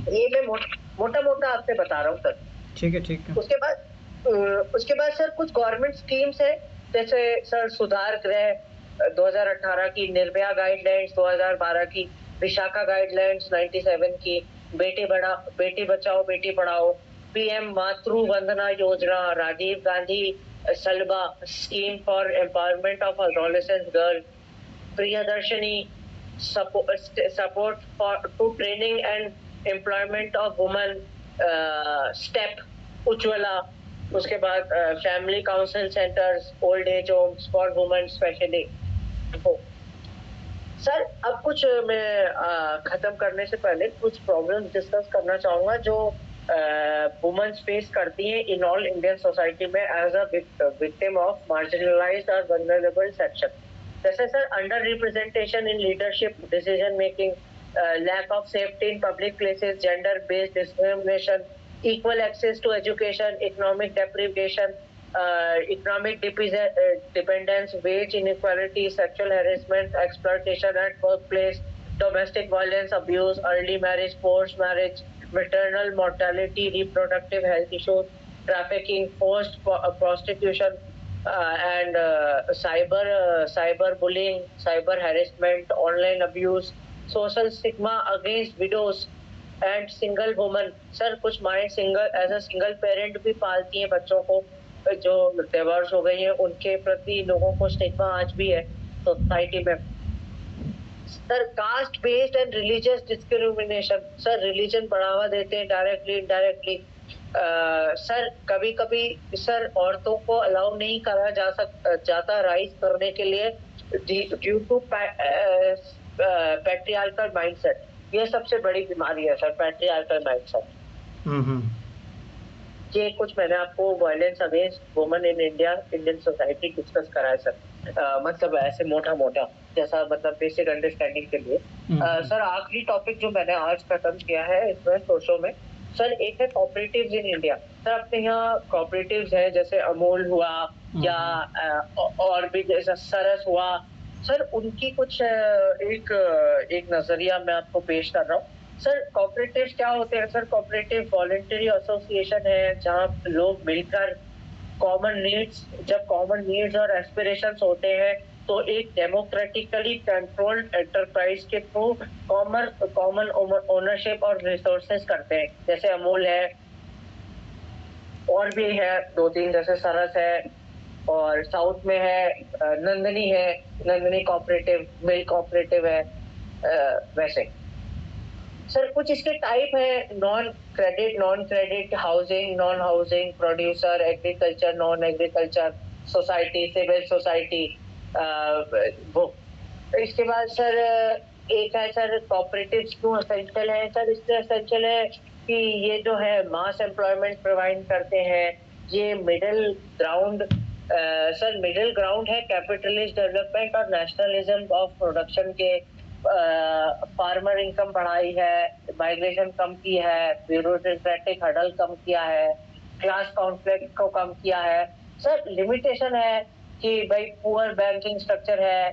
ये मैं मोटा मोटा आपसे बता रहा हूँ सर। ठीक है। उसके बाद सर कुछ गवर्नमेंट स्कीम्स है जैसे सर सुधार गृह 2018 की, निर्भया गाइडलाइंस 2012 की, विशाखा गाइडलाइंस 97 की, बेटी बचाओ बेटी पढ़ाओ, पीएम मातृ वंदना योजना, राजीव गांधी सलबा scheme for empowerment of adolescent girl, Priyadarshini support for to training and employment of women, step Ujjwala, उसके बाद family council centres, old age homes for women specially. Sir अब कुछ मैं खत्म करने से पहले कुछ प्रॉब्लम्स डिस्कस करना चाहूंगा जो वुमेन्स फेस करती हैं इन ऑल इंडियन सोसाइटी में as a victim of marginalised और वल्नरेबल सेक्शन। जैसे sir under representation in leadership decision making, lack of safety in public places, gender based discrimination, equal access to education, economic deprivation, economic dependence, wage inequality, sexual harassment, exploitation at workplace, domestic violence, abuse, early marriage, forced marriage, maternal mortality, reproductive health issues, trafficking, forced prostitution, and cyber bullying, cyber harassment, online abuse, social stigma against widows and single woman. Sir कुछ माएँ single as a single parent भी पालती हैं बच्चों को जो divorce हो गई हैं, उनके प्रति लोगों को स्टिग्मा आज भी है सोसाइटी में। Sir caste based and religious discrimination, sir religion बढ़ावा देते हैं डायरेक्टली इनडायरेक्टली। सर कभी कभी सर औरतों को अलाउ नहीं करा जाता राइज करने के लिए ड्यू टू पैट्रियार्कल माइंडसेट। ये सबसे बड़ी बीमारी है सर, पैट्रियार्कल माइंडसेट। ये कुछ मैंने आपको violence against women in India, Indian society discuss करा है सर। मतलब ऐसे मोटा मोटा जैसा मतलब बेसिक अंडरस्टैंडिंग के लिए। सर आखिरी टॉपिक जो मैंने आज खत्म किया है इसमें सोशो में, सर एक है कोऑपरेटिव्स इन इंडिया। सर अपने यहाँ कोऑपरेटिव्स है जैसे अमूल हुआ या और भी जैसा सरस हुआ। सर उनकी कुछ एक नजरिया मैं आपको पेश कर रहा हूँ। सर कोऑपरेटिव्स क्या होते हैं? सर कोऑपरेटिव वॉलंटरी एसोसिएशन है जहाँ लोग मिलकर जब कॉमन नीड्स और एस्पिरेशंस होते हैं तो एक डेमोक्रेटिकली कंट्रोल्ड एंटरप्राइज के थ्रू कॉमन ओनरशिप और रिसोर्सेज करते हैं। जैसे अमूल है और भी है 2-3 जैसे सरस है और साउथ में है नंदनी है, नंदनी कोऑपरेटिव, मिल्क कोऑपरेटिव है। वैसे सर कुछ इसके टाइप है non credit, housing, non housing, producer, agriculture, non agriculture, society, civil society. वो इसके बाद सर एक है सर कोऑपरेटिव्स क्यों एसेंशियल है? सर इसलिए एसेंशियल है कि ये जो है मास एम्प्लॉयमेंट प्रोवाइड करते हैं। ये मिडिल ग्राउंड है कैपिटलिस्ट डेवलपमेंट और नेशनलिज्म ऑफ प्रोडक्शन के। फार्मर इनकम बढ़ाई है, माइग्रेशन कम की है, ब्यूरोक्रेटिक हर्डल कम किया है, क्लास कॉन्फ्लिक्ट को कम किया है। सर लिमिटेशन है कि भाई पुअर बैंकिंग स्ट्रक्चर है।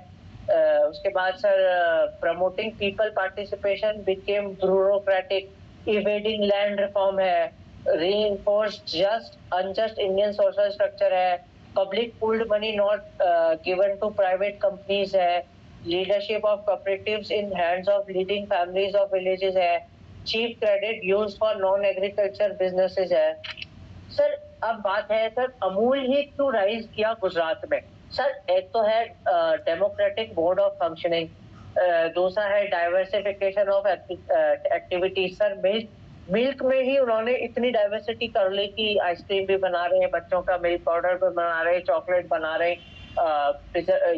उसके बाद sir promoting people participation became bureaucratic, evading land reform है, reinforced unjust Indian social structure है, public pooled money not given to private companies है, leadership of cooperatives in hands of leading families of villages है, cheap credit used for non agriculture businesses है। Sir अब बात है sir Amul ही क्यों rise किया गुजरात में? सर एक तो है डेमोक्रेटिक बोर्ड ऑफ फंक्शनिंग, दूसरा है diversification of activities. Sir milk में ही उन्होंने इतनी डाइवर्सिटी कर ली कि आइसक्रीम भी बना रहे हैं, बच्चों का मिल्क पाउडर भी बना रहे हैं, चॉकलेट बना रहे हैं,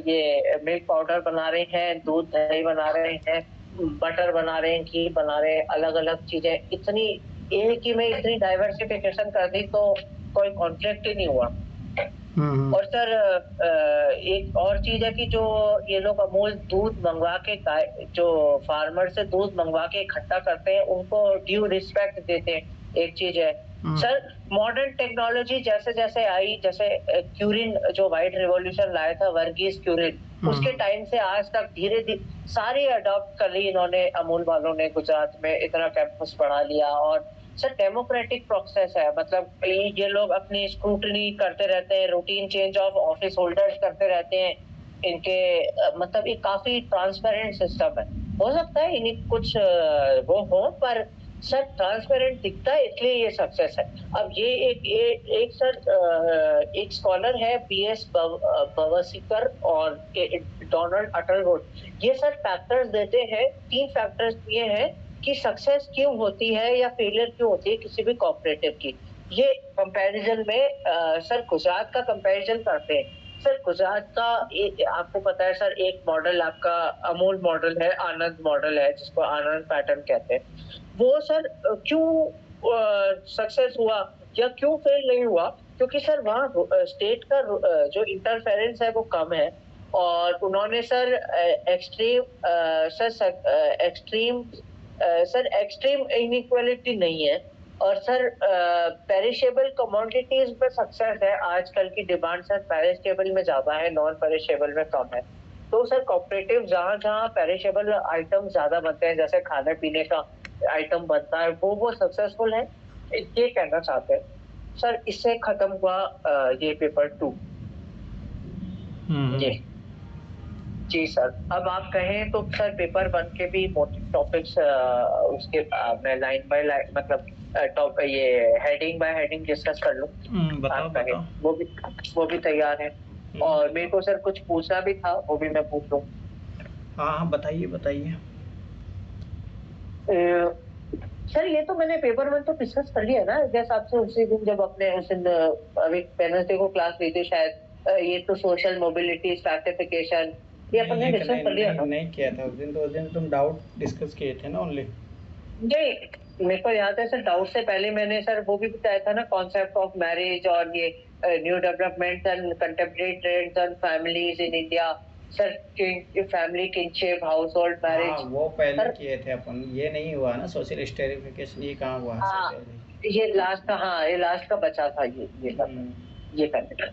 ये मिल्क पाउडर बना रहे हैं, दूध दही बना रहे हैं, बटर बना रहे हैं, घी बना रहे हैं, अलग अलग चीजें। इतनी एक ही में इतनी डाइवर्सिफिकेशन कर दी तो कोई कॉन्फ्लिक्ट ही नहीं हुआ। और सर एक और चीज है कि जो ये लोग अमूल दूध मंगवा के जो फार्मर से दूध मंगवा के इकट्ठा करते हैं उनको ड्यू रिस्पेक्ट देते हैं, एक चीज है। सर मॉडर्न टेक्नोलॉजी जैसे जैसे आई, जैसे क्यूरिन जो व्हाइट रिवॉल्यूशन लाया था वर्गीस क्यूरिन, उसके टाइम से आज तक धीरे धीरे सारे अडॉप्ट कर ली इन्होंने, अमूल वालों ने गुजरात में इतना कैंपस बढ़ा लिया। और सर डेमोक्रेटिक प्रोसेस है, मतलब ये लोग अपनी स्क्रूटनी करते रहते हैं, routine change of office holders करते रहते हैं इनके, मतलब ये काफी ट्रांसपेरेंट सिस्टम है। हो सकता है इन्हीं कुछ वो हो, पर सर ट्रांसपेरेंट दिखता है इसलिए ये सक्सेस है। अब ये एक सर एक स्कॉलर है बीएस बवसीकर और डोनाल्ड अटलवुड, ये सर फैक्टर्स देते हैं, 3 फैक्टर्स दिए हैं कि सक्सेस क्यों होती है या फेलियर क्यों होती है किसी भी कोऑपरेटिव की। ये कंपैरिजन में सर गुजरात का कंपैरिजन करते हैं। सर गुजरात का आपको पता है सर, एक मॉडल आपका अमूल मॉडल है, आनंद मॉडल है जिसको आनंद पैटर्न कहते हैं। वो सर क्यों सक्सेस हुआ या क्यों फेल नहीं हुआ, क्योंकि सर वहाँ स्टेट का जो इंटरफेरेंस है वो कम है, और उन्होंने सर एक्सट्रीम इनइक्वालिटी नहीं है, और सर पेरिशेबल कमोडिटीज में सक्सेस है। आजकल की डिमांड सर पेरिशेबल में ज्यादा है, नॉन पेरिशेबल में कम है। तो सर कोऑपरेटिव जहाँ जहाँ पेरिशेबल आइटम ज्यादा बनते हैं, जैसे खाने पीने का आइटम बनता है, वो सक्सेसफुल है, ये कहना चाहते हैं सर। इससे खत्म हुआ ये पेपर 2। जी जी सर। अब आप कहें तो सर पेपर 1 के भी मोटिव टॉपिक्स उसके मैं लाइन बाय लाइन मतलब टॉप ये हेडिंग बाय हेडिंग डिस्कस कर लूं। बताओ आप कहें बताओ। वो भी तैयार है, और मेरे को सर कुछ पूछना भी था, वो भी मैं पूछ लूं। हाँ हाँ, बताइए बताइए। सर ये तो मैंने पेपर 1 तो डिस्कस कर लिया ना, जैसे आपसे उसी दिन जब अपने उस दिन अभी वेडनेसडे को क्लास ली थी शायद, ये तो सोशल मोबिलिटी स्ट्रैटिफिकेशन, ये अपन ने डिस्कस कर लिया ना। नहीं किया था उस दिन तुम डाउट डिस्कस किए थे ना ओनली। नहीं, मेरे को याद है सर, डाउट से पहले मैंने सर वो भी बताया था ना, कॉन्सेप्ट ऑफ मैरिज और ये new development and contemporary trends and families in India. Sir family kinship house hold marriage, वो पहले किए थे अपन, ये नहीं हुआ ना सोशल स्टेरिफिकेशन, ये कहाँ हुआ? हाँ ये लास्ट का, हाँ ये लास्ट का बचा था, ये करने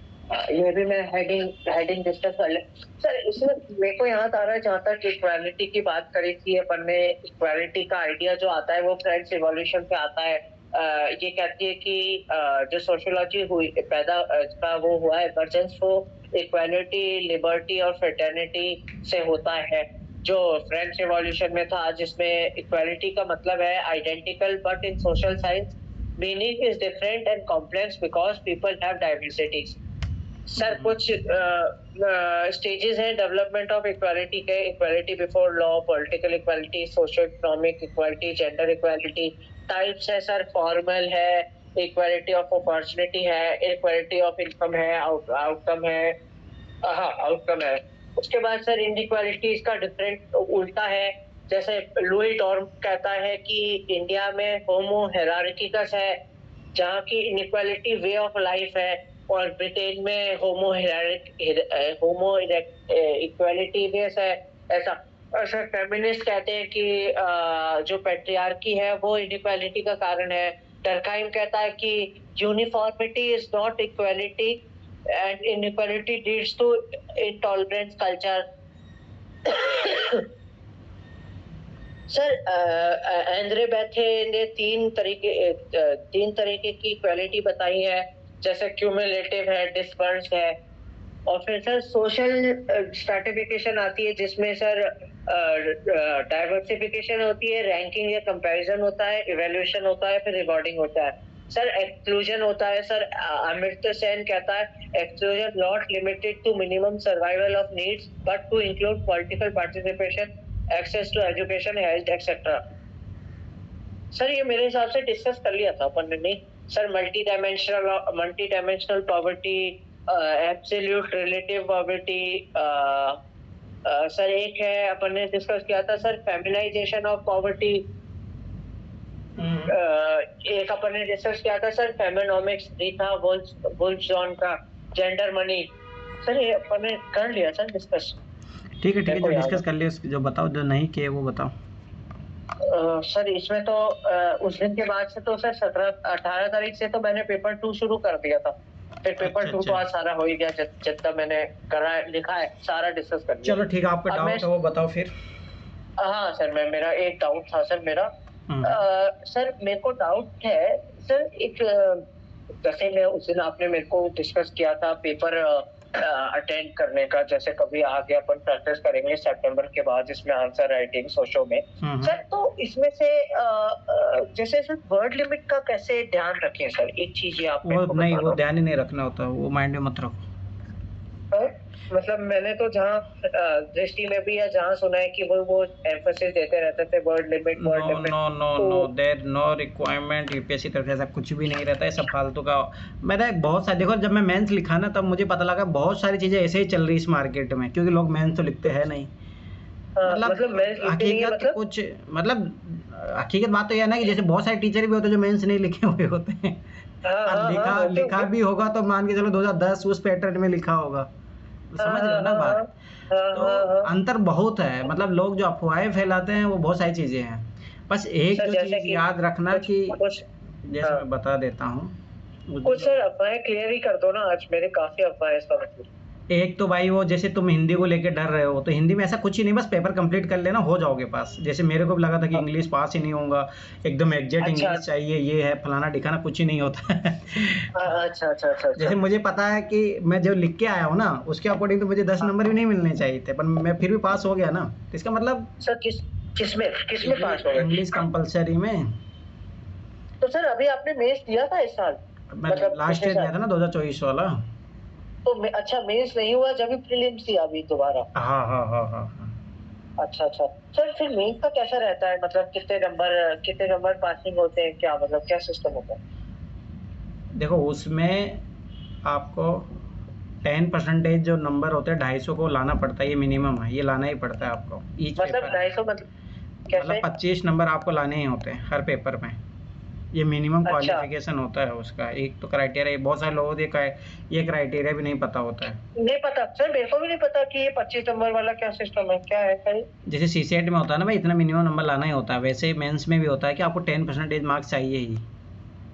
ये भी मैं हेडिंग डिस्कस कर ले सर। इसमें मेरे को याद आ रहा है, जहाँ तक इक्वालिटी की बात करी थी अपन ने, इक्वालिटी का आइडिया जो आता है वो फ्रेंच रिवॉल्यूशन से आता है। ये कहती है कि जो सोशियोलॉजी हुई पैदा का वो हुआ है इमरजेंस, वो इक्वालिटी लिबर्टी और फ्रेटर्निटी से होता है, जो फ्रेंच रिवॉल्यूशन में था, जिसमें इक्वालिटी का मतलब है identical but in social science meaning is different and complex because people have diversities. Sir कुछ स्टेजेस हैं डेवलपमेंट ऑफ इक्वालिटी के, equality before law, political equality, socio economic equality, gender equality. Types है sir, formal है, equality of opportunity है, equality of income है, outcome है, हाँ outcome है। उसके बाद सर इनइक्वालिटीज का डिफरेंट उल्टा है, जैसे लुई टॉर्म कहता है कि इंडिया में होमो हेरारिकिकस है, जहाँ की इनइक्वालिटी वे ऑफ लाइफ है, और ब्रिटेन में होमो इक्वालिटी बेस है, ऐसा। और सर फेमिनिस्ट कहते हैं कि जो पेट्रियार्की है वो इनइक्वालिटी का कारण है। डर्कहाइम कहता है कि uniformity is not equality and inequality leads to intolerance culture. Sir Andre Beteille ने तीन तरीके की इक्वालिटी बताई है, जैसे क्यूमुलेटिव है, डिस्पर्स्ड है, और फिर सर सोशल स्ट्रैटिफिकेशन आती है, जिसमें सर डाइवर्सिफिकेशन होती है, रैंकिंग या कंपैरिजन होता है, इवैल्यूएशन होता है, फिर रिवॉर्डिंग होता है। सर एक्सक्लूजन होता है सर, अमर्त्य सेन कहता है exclusion not limited to minimum survival of needs but to include political participation, access to education, health etcetera. Sir ये मेरे हिसाब से डिस्कस कर लिया था अपन ने, नहीं sir? Multi dimensional poverty, absolute relative poverty, sir एक है अपन ने डिस्कस किया था सर, फेमिनाइजेशन ऑफ पॉवर्टी। एक अपन ने डिस्कस किया था सर, फेमिनोमिक्स भी था, वुल्फ जॉन का, जेंडर मनी। सर ये अपन ने कर लिया सर डिस्कस। ठीक है जो डिस्कस कर लिया जो बताओ, जो नहीं किए वो बताओ। सर इसमें तो उस दिन के बाद से तो सर 18 तारीख से तो मैंने पेपर 2 शुरू कर दिया था, फिर पेपर 2 तो आज सारा हो ही गया, जितना मैंने करा लिखा है सारा डिस्कस कर लिया। चलो ठीक है, आपका डाउट है वो बताओ फिर। हाँ सर, मेरा एक डाउट था सर मेरा। सर मेरे को डाउट है सर, एक जैसे मैं उस दिन आपने मेरे को डिस्कस किया था पेपर अटेंड करने का, जैसे कभी आगे अपन प्रैक्टिस करेंगे सितंबर के बाद जिसमें आंसर राइटिंग सोशो में। सर तो इसमें से जैसे सर वर्ड लिमिट का कैसे ध्यान रखें सर, एक चीज ये आप वो नहीं, वो ध्यान ही नहीं रखना होता, वो माइंड में मत रखो। मतलब मैंने तो जहाँ दृष्टि में भी या जहाँ सुना है कि वो एम्फेसिस देते रहते थे word limit word limit. No there no requirement UPSC तरफ से ऐसा कुछ भी नहीं रहता है, सब फालतू का। मैंने बहुत सारे, देखो जब मैं मेंस लिखा ना तब मुझे पता लगा बहुत सारी चीज़ें ऐसे ही चल रही इस मार्केट में, क्योंकि लोग मेंस तो लिखते हैं नहीं। मतलब हकीकत कुछ, मतलब हकीकत बात तो यह है ना कि जैसे बहुत सारे टीचर भी होते हैं जो मेंस नहीं लिखे हुए होते हैं। लिखा भी होगा तो मान के चलो 2010 उस पैटर्न में लिखा होगा, समझ रहे हो ना बात। तो अंतर बहुत है, मतलब लोग जो अफवाहें फैलाते हैं वो बहुत सारी चीजें हैं। बस एक जो चीज याद रखना कि जैसे मैं बता देता हूँ कुछ सर, अफवाहें क्लियर ही कर दो ना, आज मेरे काफी अफवाहें समझ। एक तो भाई वो जैसे तुम हिंदी को लेके डर रहे हो, तो हिंदी में ऐसा कुछ ही नहीं, बस पेपर कंप्लीट कर लेना, हो जाओगे पास। जैसे मेरे को भी लगा था कि इंग्लिश पास ही नहीं होगा, एकदम एग्जैक्ट इंग्लिश चाहिए, ये है फलाना ठिकाना, कुछ ही नहीं होता है। अच्छा। जैसे मुझे पता है कि मैं जो लिख के आया हूँ ना उसके अकॉर्डिंग तो मुझे 10 नंबर भी नहीं मिलने चाहिए थे, पर मैं फिर भी पास हो गया ना। तो इसका मतलब सर किसमें पास हो गए? इंग्लिश कंपलसरी में। तो सर अभी आपने मेंस दिया था इस साल? मतलब लास्ट ईयर दिया था ना 2024 वाला। तो अच्छा मेंस नहीं हुआ जब भी प्रीलिम्स दिया अभी दोबारा? हाँ। अच्छा सर, फिर मेंस का कैसा रहता है, मतलब कितने नंबर पासिंग होते हैं, क्या मतलब क्या सिस्टम होता है? देखो उसमें आपको 10% जो नंबर होते हैं 250 को लाना पड़ता है, ये मिनिमम है, ये लाना ही पड़ता है आपको। मतलब 250 मतलब 25 नंबर आपको लाने ही होते हैं हर पेपर में, ये मिनिमम क्वालिफिकेशन होता है उसका। एक तो क्राइटेरिया, बहुत सारे लोगों को ये क्राइटेरिया भी नहीं पता होता है। नहीं पता सर, मेरे को भी नहीं पता कि ये 25 नंबर वाला क्या सिस्टम है, क्या है सर? जैसे सीसीएट में होता है ना भाई, इतना मिनिमम नंबर लाना ही होता है, वैसे ही मेंस में भी होता है कि आपको 10% मार्क्स चाहिए ही।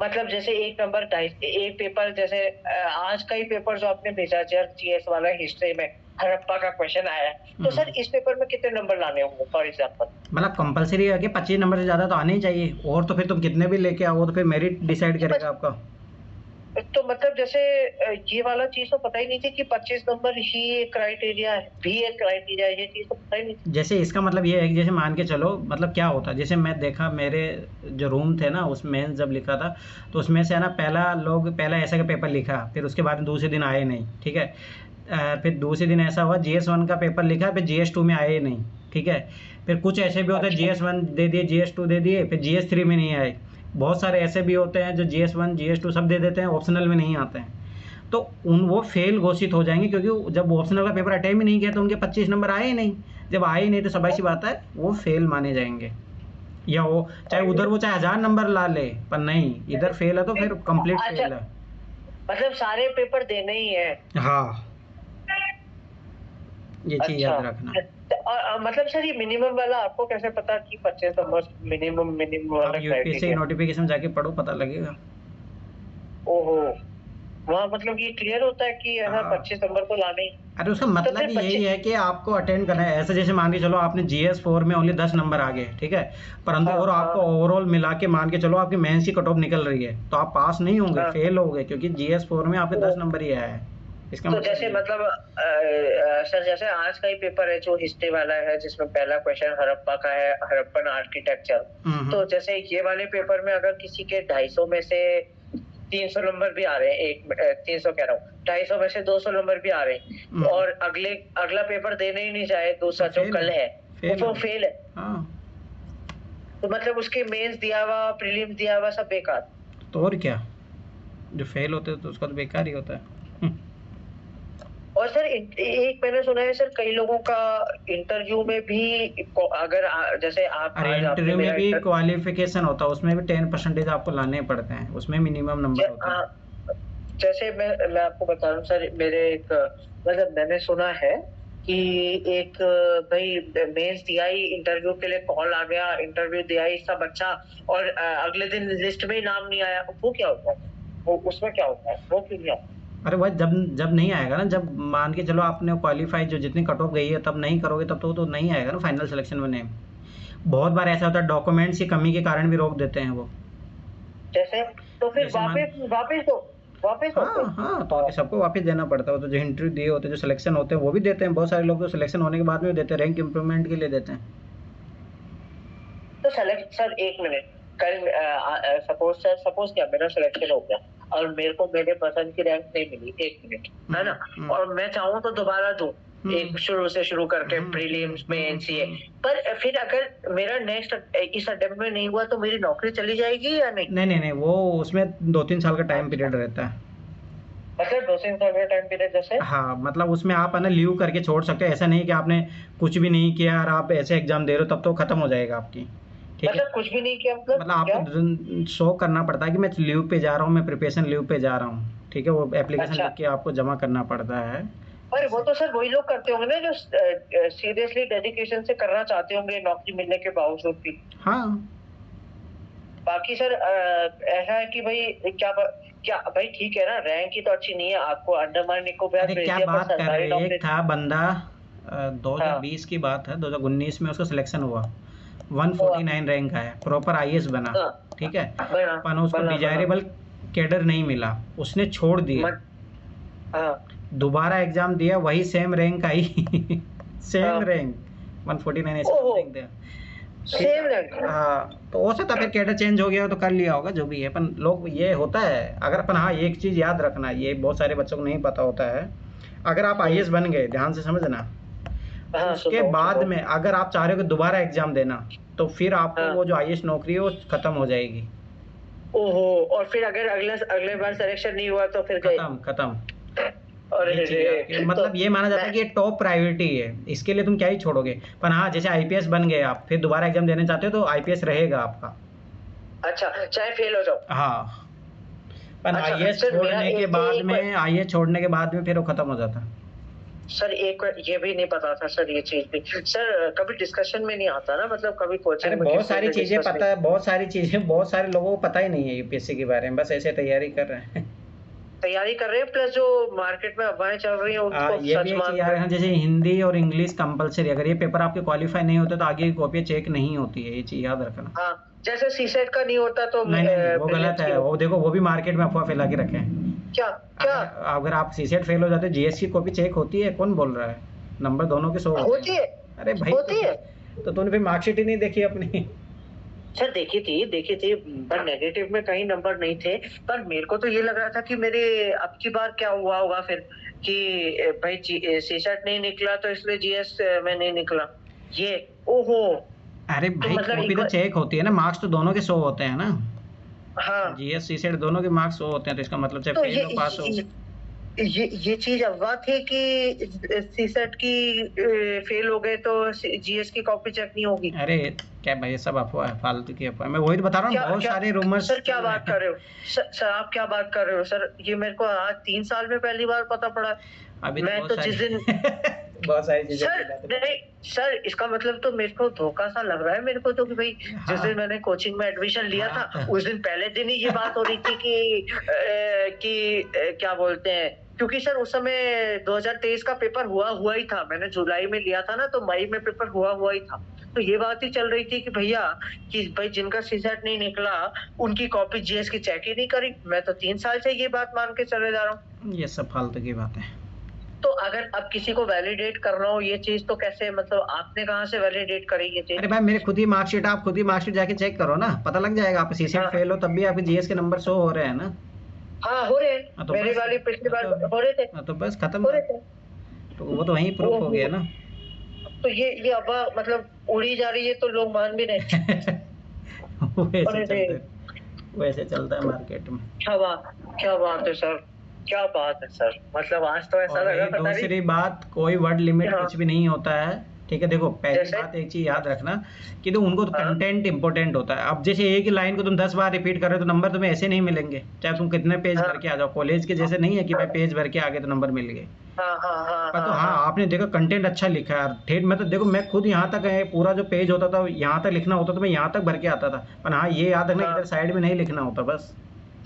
मतलब जैसे एक पेपर, जैसे आज का ही पेपर जो आपने भेजा जीएस वाला हिस्ट्री में हड़प्पा का क्वेश्चन आया है, तो सर इस पेपर में कितने नंबर लाने होंगे फॉर एग्जांपल? मतलब कंपलसरी है कि 25 नंबर से ज्यादा तो आने ही चाहिए, और तो फिर तुम कितने भी लेके आओ तो फिर मेरिट डिसाइड करेगा आपका। तो मतलब जैसे ये वाला चीज तो पता ही नहीं थी कि 25 नंबर ही एक क्राइटेरिया है, ये चीज तो पता ही नहीं थी। जैसे इसका मतलब ये है कि जैसे मान के चलो, मतलब क्या होता है, जैसे मैं देखा मेरे जो रूम थे ना उसमें जब लिखा था तो उसमें से है ना पहला ऐसा का पेपर लिखा, फिर उसके बाद दूसरे दिन आए नहीं, ठीक है। फिर दूसरे दिन ऐसा हुआ GS1 का पेपर लिखा, फिर GS2 में आए नहीं, ठीक है। फिर कुछ ऐसे भी होते हैं GS1 दे दिए, GS2 दे दिए, फिर GS3 में नहीं आए। बहुत सारे ऐसे भी होते हैं जो GS1 GS2 सब दे देते हैं, ऑप्शनल में नहीं आते हैं, तो वो फेल घोषित हो जाएंगे, क्योंकि जब ऑप्शनल का पेपर अटेम्प्ट ही नहीं किया तो उनके 25 नंबर आए ही नहीं। जब आए ही नहीं तो सबाई सी बात है वो फेल माने जाएंगे, या वो चाहे उधर वो चाहे 1000 नंबर ला ले, पर नहीं, इधर फेल है तो फिर कंप्लीट फेल है। मतलब सारे पेपर देने ही है? हाँ, ये चीज याद रखना। मतलब सर ये मिनिमम वाला आपको कैसे पता कि 25 नंबर मिनिमम वाला? यूपीएससी नोटिफिकेशन जाके पढ़ो, पता लगेगा। ओहो, वहाँ मतलब ये क्लियर होता है कि 25 नंबर तो लाने ही। अरे उसका मतलब यही है कि आपको अटेंड करना है। ऐसे जैसे मान के चलो आपने GS4 में ओनली 10 नंबर आ गए, ठीक है, परंतु और आपको ओवरऑल मिला के मान के चलो आपकी मेंस की कट ऑफ निकल रही है, तो आप पास नहीं होंगे, फेल हो गए, क्योंकि GS4 में आपके 10 नंबर ही आया है। इसका तो जैसे मतलब सर जैसे आज का ही पेपर है जो हिस्ट्री वाला है, जिसमें पहला क्वेश्चन हड़प्पा का है, हड़प्पन आर्किटेक्चर, तो जैसे ये वाले पेपर में अगर किसी के 250 में से 300 नंबर भी आ रहे हैं, 300 कह रहा हूँ, 250 में से 200 नंबर भी आ रहे हैं, और अगला पेपर देने ही नहीं जाए, दूसरा जो कल है वो फेल है। तो मतलब उसके मेंस दिया हुआ, प्रीलिम्स दिया हुआ सब बेकार। तो और क्या, जो फेल होते हैं तो उसका तो बेकार ही होता है। और सर एक मैंने सुना है सर, कई लोगों का इंटरव्यू में भी, अगर जैसे आप इंटरव्यू में भी क्वालिफिकेशन होता है, उसमें भी 10% आपको लाने पड़ते हैं, उसमें मिनिमम नंबर होता है। जैसे मैं आपको बता रहा हूँ सर, मेरे एक मतलब मैंने सुना है कि एक भाई मेंस दिया ही, इंटरव्यू के लिए कॉल आ गया, इंटरव्यू दिया ही सब अच्छा, और अगले दिन लिस्ट में ही नाम नहीं आया। वो क्या होता है, वो उसमें क्या होता है, वो क्यों नहीं आता? अरे भाई जब नहीं आएगा ना, जब मान के चलो आपने क्वालिफाई जो जितनी कट ऑफ गई है तब नहीं करोगे तब तो नहीं आएगा ना फाइनल सिलेक्शन में नेम। बहुत बार ऐसा होता है डॉक्यूमेंट्स की कमी के कारण भी रोक देते हैं वो। जैसे तो फिर वापस दो। वापस होते हाँ हैं? हाँ, तो सबको वापस देना पड़ता है। तो जो इंटरव्यू दिए होते हैं, जो सिलेक्शन होते हैं, वो भी देते हैं। बहुत सारे लोग तो सिलेक्शन होने के बाद में भी देते हैं, रैंक इम्प्रूवमेंट के लिए देते हैं। तो सेलेक्ट सर, एक मिनट, कल सपोज क्या मेरा सिलेक्शन हो गया और मेरे को मेरे पसंद की रैंक नहीं मिली, एक मिनट, है ना, और मैं चाहूँ तो दोबारा दूं, एक शुरू से शुरू करके प्रीलिम्स में एनसीए, पर फिर अगर मेरा नेक्स्ट इस अटेम्प्ट में नहीं हुआ तो मेरी नौकरी चली जाएगी या नहीं? नहीं नहीं नहीं, वो उसमें 2-3 साल का टाइम पीरियड रहता है। मतलब 2-3 साल का टाइम पीरियड जैसे? हाँ, मतलब उसमें आप है ना लीव करके छोड़ सकते हैं। ऐसा नहीं कि आपने कुछ भी नहीं किया और आप ऐसे एग्जाम दे रहे हो, तब तो खत्म हो जाएगा आपकी। ठीक है, मतलब कुछ भी नहीं किया मतलब मतलब क्या? आपको शो करना पड़ता है कि मैं लीव पे जा रहा हूँ, मैं प्रिपरेशन लीव पे जा रहा हूँ। ठीक है, वो एप्लीकेशन अच्छा, लिख के आपको जमा करना पड़ता है। पर वो तो सर वही लोग करते होंगे ना जो सीरियसली डेडिकेशन से करना चाहते होंगे नौकरी मिलने के बावजूद भी। हाँ, बाकी सर ऐसा है कि भाई क्या भाई, ठीक है ना, रैंक ही तो अच्छी नहीं है, आपको अंडमान निकोबार अरे भेज क्या दिया, पर बात कर रहे सरकारी हो, नौकरी। एक था बंदा हाँ, 2020 की बात है, 2019 में उसका सिलेक्शन हुआ, हुआ, 149 रैंक आया, प्रॉपर आईएएस बना। हाँ, ठीक है, बना, पर उसको बना, डिजायरेबल कैडर नहीं मिला, उसने छोड़ दिया। मत, हाँ, दोबारा एग्जाम दिया, वही सेम रैंक आई सेम हाँ, रैंक, 149 ऐसे ओहो, समथिंग था। फिर सेम रैंक। हाँ, तो हो सकता है फिर कैडर चेंज हो गया हो तो कर लिया होगा, जो भी है। पर लोग, ये होता है अगर अपन, हाँ एक चीज़ याद रखना, ये बहुत सारे बच्चों को नहीं पता होता है। अगर आप आईएएस बन गए, ध्यान से समझना, हाँ, उसके सुनो बाद सुनो, में अगर आप चाह रहे हो कि दोबारा एग्जाम देना, तो फिर आपको हाँ, वो जो आईएएस नौकरी है वो खत्म हो जाएगी। ओहो, और फिर अगर अगले अगले बार सिलेक्शन नहीं हुआ तो फिर गए? खत्म खत्म। अरे ये चीज याद रखिए। रे, तो मतलब ये माना जाता मैं, है कि ये टॉप प्रायोरिटी है, इसके लिए तुम क्या ही छोड़ोगे। पर हाँ, जैसे आईपीएस बन गए आप, फिर दोबारा एग्जाम देने चाहते हो तो आईपीएस रहेगा आपका। अच्छा, चाहे फेल हो जाओ। हाँ, पर अच्छा आईएएस सर, मेरा छोड़ने के बाद एक में, आईएएस छोड़ने के बाद में फिर वो खत्म हो जाता है। सर, एक ये भी नहीं पता था सर, ये चीज भी सर कभी डिस्कशन में नहीं आता ना, मतलब कभी अरे कोचिंग में बहुत किसी सारी से चीजें डिस्कस नहीं। पता है, बहुत सारी चीजें, बहुत सारे लोगों को पता ही नहीं है यूपीएससी के बारे में, बस ऐसे तैयारी कर रहे हैं। तैयारी कर रहे हैं, प्लस जो मार्केट में अफवाहें चल रही हैं उनको ये भी सच एक चीज मान याद रहे रखना, हैं। जैसे हिंदी और इंग्लिश कंपलसरी, अगर ये पेपर आपके क्वालिफाई नहीं होते तो आगे की कॉपी चेक नहीं होती है, ये चीज याद रखना। हाँ, जैसे सीसेट का नहीं होता तो नहीं नहीं नहीं, वो गलत प्रीलिम्स की है, होती। वो देखो, वो भी मार्केट में अफवाह फैला के रखे हैं। क्या क्या? अगर अगर आप सीसेट फेल हो जाते, जीएस की कॉपी चेक होती है, कौन बोल रहा है? नंबर दोनों के 100 होते होती हैं। है, अरे भाई, होती है तो तूने फिर मार्कशीट ही नहीं देखी अपनी? सर, देखी थी, पर नेगेटिव में कहीं नंबर नहीं थे। पर मेरे को तो ये लग रहा था कि मेरे अब की बार क्या हुआ होगा फिर, कि भाई सीसेट नहीं निकला तो इसलिए जीएस में नहीं निकला, ये, ओहो, अरे तो भाई, मतलब कॉपी एक तो बार, चेक होती है ना, मार्क्स तो दोनों के 100 होते हैं ना। हाँ, जीएस सीसेट दोनों के मार्क्स 100 होते हैं, तो इसका मतलब चाहे तो फेल हो पास हो। ये चीज अफवाह थी कि सीसेट की फेल हो गए तो जीएस की कॉपी चेक नहीं होगी। अरे क्या भाई, ये सब अफवाह है, फालतू की अफवाह है। मैं वही तो बता रहा हूँ, क्या बहुत क्या सारे रूमर्स सर, क्या चल रहे बात हैं। कर रहे हो सर, आप क्या बात कर रहे हो सर, ये मेरे को आज 3 साल में पहली बार पता पड़ा। अभी तो मैं बहुत तो सारी जिस दिन बहुत सारी चीजें सर, की जाती नहीं सर, इसका मतलब तो मेरे को धोखा सा लग रहा है मेरे को तो, कि भाई हैं। जिस हाँ दिन मैंने कोचिंग में एडमिशन लिया हाँ, था उस दिन पहले दिन ही ये बात हो रही थी कि क्या बोलते हैं, क्योंकि सर उस समय 2023 का पेपर हुआ ही था, मैंने जुलाई में लिया था ना, तो मई में पेपर हुआ ही था, तो ये बात ही चल रही थी कि भैया, कि भाई जिनका सीसेट नहीं निकला उनकी कॉपी जीएस की चेक ही नहीं करी। मैं तो 3 साल से ये बात मान के चले जा रहा हूँ। ये सब फालतू की बात है। तो अगर अब किसी को वैलिडेट करना हो ये चीज, तो कैसे, मतलब आपने कहाँ से वैलिडेट करी ये चीज? अरे भाई, मेरे खुद ही मार्कशीट, आप खुद ही मार्कशीट जाके चेक करो ना, पता लग जाएगा। आप सीसेट हाँ, फेल हो तब भी आपके जीएस के नंबर 100 हो रहे हैं ना। हाँ, हो रहे हैं, हाँ तो मेरी बस, वाली पिछली बार तो हो रहे थे, हाँ तो बस खत्म हो रहे बात। थे। तो वो तो वहीं प्रूफ हो गया ना। तो ये अफवाह मतलब उड़ी जा रही है तो लोग मान भी रहे। वैसे अरे चलते, वैसे चलता है मार्केट में। क्या बात है सर, क्या बात है सर, मतलब आज तो ऐसा और लगा, रही पता नहीं। दूसरी बात, कोई वर्ड लिमिट हाँ, कुछ भी नहीं होता है। ठीक है, देखो पहली जैसे, बात एक चीज याद रखना, कि तो उनको तो हाँ, कंटेंट इंपॉर्टेंट होता है। अब जैसे एक ही लाइन को तुम 10 बार रिपीट कर रहे हो तो नंबर तुम्हें ऐसे नहीं मिलेंगे, चाहे तुम कितने पेज हाँ, भर के आ जाओ। कॉलेज के जैसे नहीं है कि भाई पेज भर के आगे तो नंबर मिल गए। हाँ, हाँ, हाँ, पर तो हाँ, हाँ, हाँ, आपने देखा कंटेंट अच्छा लिखा है, ठेठ मैं तो देखो, मैं खुद यहाँ तक है, पूरा जो पेज होता था यहाँ तक लिखना होता तो मैं यहाँ तक भर के आता था। पर हाँ, ये याद रखना, हाँ, इधर साइड में नहीं लिखना होता बस।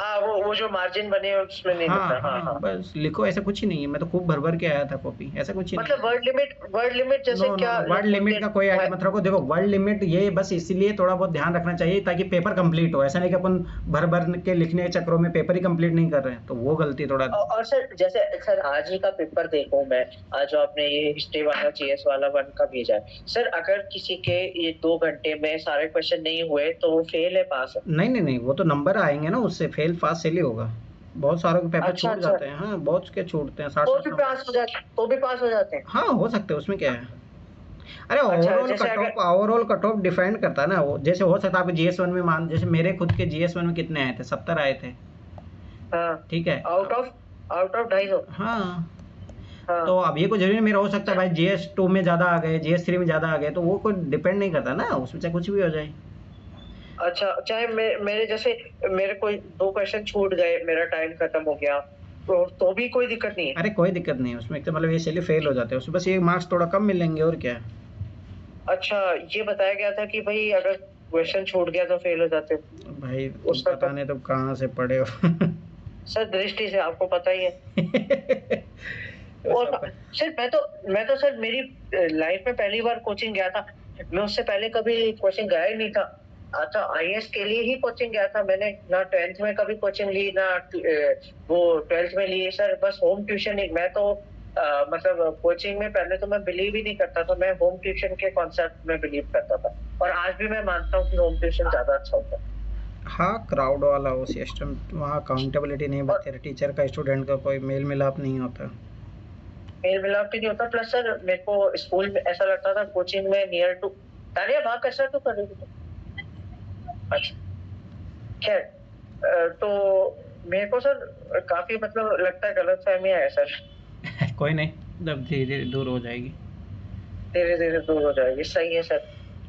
हाँ, वो जो मार्जिन बने हैं उसमें नहीं हाँ लिखना। हाँ हाँ, हाँ, बस लिखो, ऐसा कुछ ही नहीं है। मैं तो खूब भर भर के आया था कॉपी, ऐसा कुछ ही नहीं मतलब है। वर्ड लिमिट नो जैसे नो क्या नो, वर्ड लिमिट बोलते का कोई आइडिया हैं? मत रखो। देखो वर्ड लिमिट ये बस इसीलिए थोड़ा बहुत ध्यान रखना चाहिए ताकि पेपर कंप्लीट हो। ऐसा नहीं कि अपन भर भर के लिखने के चक्करों में पेपर ही कंप्लीट नहीं कर रहे हैं, तो वो गलती थोड़ा। और सर जैसे सर आज ही का पेपर देखूं मैं, आज जो आपने ये हिस्ट्री वाला जीएस वाला वन का भेजा है सर, अगर किसी के ये 2 घंटे में सारे क्वेश्चन नहीं हुए तो वो फेल है पास है? नहीं नहीं नहीं, वो तो नंबर आएंगे ना, उससे फेल पास से ही होगा। बहुत सारों के पेपर अच्छा छूट अच्छा, जाते हैं, हाँ बहुत के छूटते हैं, साठ तो साठ भी नंबर। पास हो जाते, तो भी पास हो जाते हैं? हाँ हो सकते हैं, उसमें क्या है। अरे अच्छा ओवरऑल जैसे कट अगर, of, overall cut off define करता है ना वो। जैसे हो सकता है आप जीएस वन में मान, जैसे मेरे खुद के जीएस वन में कितने आए थे, 70 आए थे। हाँ, ठीक है आउट अब। Of, out of 250? हाँ, तो हाँ, अब ये कोई जरूरी नहीं मेरा हो सकता है भाई जीएस टू में ज़्यादा आ गए, जीएस थ्री में ज़्यादा आ गए, तो वो कोई डिपेंड नहीं करता ना, उसमें चाहे कुछ भी हो जाए। अच्छा चाहे मेरे जैसे मेरे कोई 2 क्वेश्चन छूट गए, मेरा टाइम खत्म हो गया, तो भी कोई दिक्कत नहीं है? अरे कोई दिक्कत नहीं है उसमें, तो मतलब ये चलिए फेल हो जाते हैं उसमें, बस ये मार्क्स थोड़ा कम मिलेंगे और क्या है। अच्छा, ये बताया गया था कि भाई अगर क्वेश्चन छूट गया तो फेल हो जाते हो? भाई तुम उसका पता तो नहीं तुम कहाँ से पढ़े हो। सर दृष्टि से आपको पता ही है। तो और सब। सर मैं तो सर मेरी लाइफ में पहली बार कोचिंग गया था। मैं उससे पहले कभी कोचिंग गया ही नहीं था। अच्छा, आईएएस के लिए ही कोचिंग गया था मैंने, ना 10th में कभी कोचिंग ली, ना वो 12th में ली सर, बस होम ट्यूशन ही। मैं तो मतलब कोचिंग में पहले तो मैं बिलीव ही नहीं करता था, मैं होम ट्यूशन के कॉन्सेप्ट में बिलीव करता था, और आज भी मैं मानता हूँ कि होम ट्यूशन ज्यादा अच्छा होता है। हाँ क्राउड वाला वो सिस्टम, वहाँ अकाउंटेबिलिटी नहीं और बचती, टीचर का स्टूडेंट का कोई मेल मिलाप नहीं होता। मेल मिलाप भी नहीं होता, प्लस सर मेरे को स्कूल में ऐसा लगता था कोचिंग में नियर टू, तानिया भाग कैसा तो कर रही थी? अच्छा, खैर तो मेरे को सर काफी मतलब लगता है गलत फहमी है सर। कोई नहीं, जब धीरे धीरे दूर हो जाएगी। धीरे धीरे दूर हो जाएगी, सही है सर।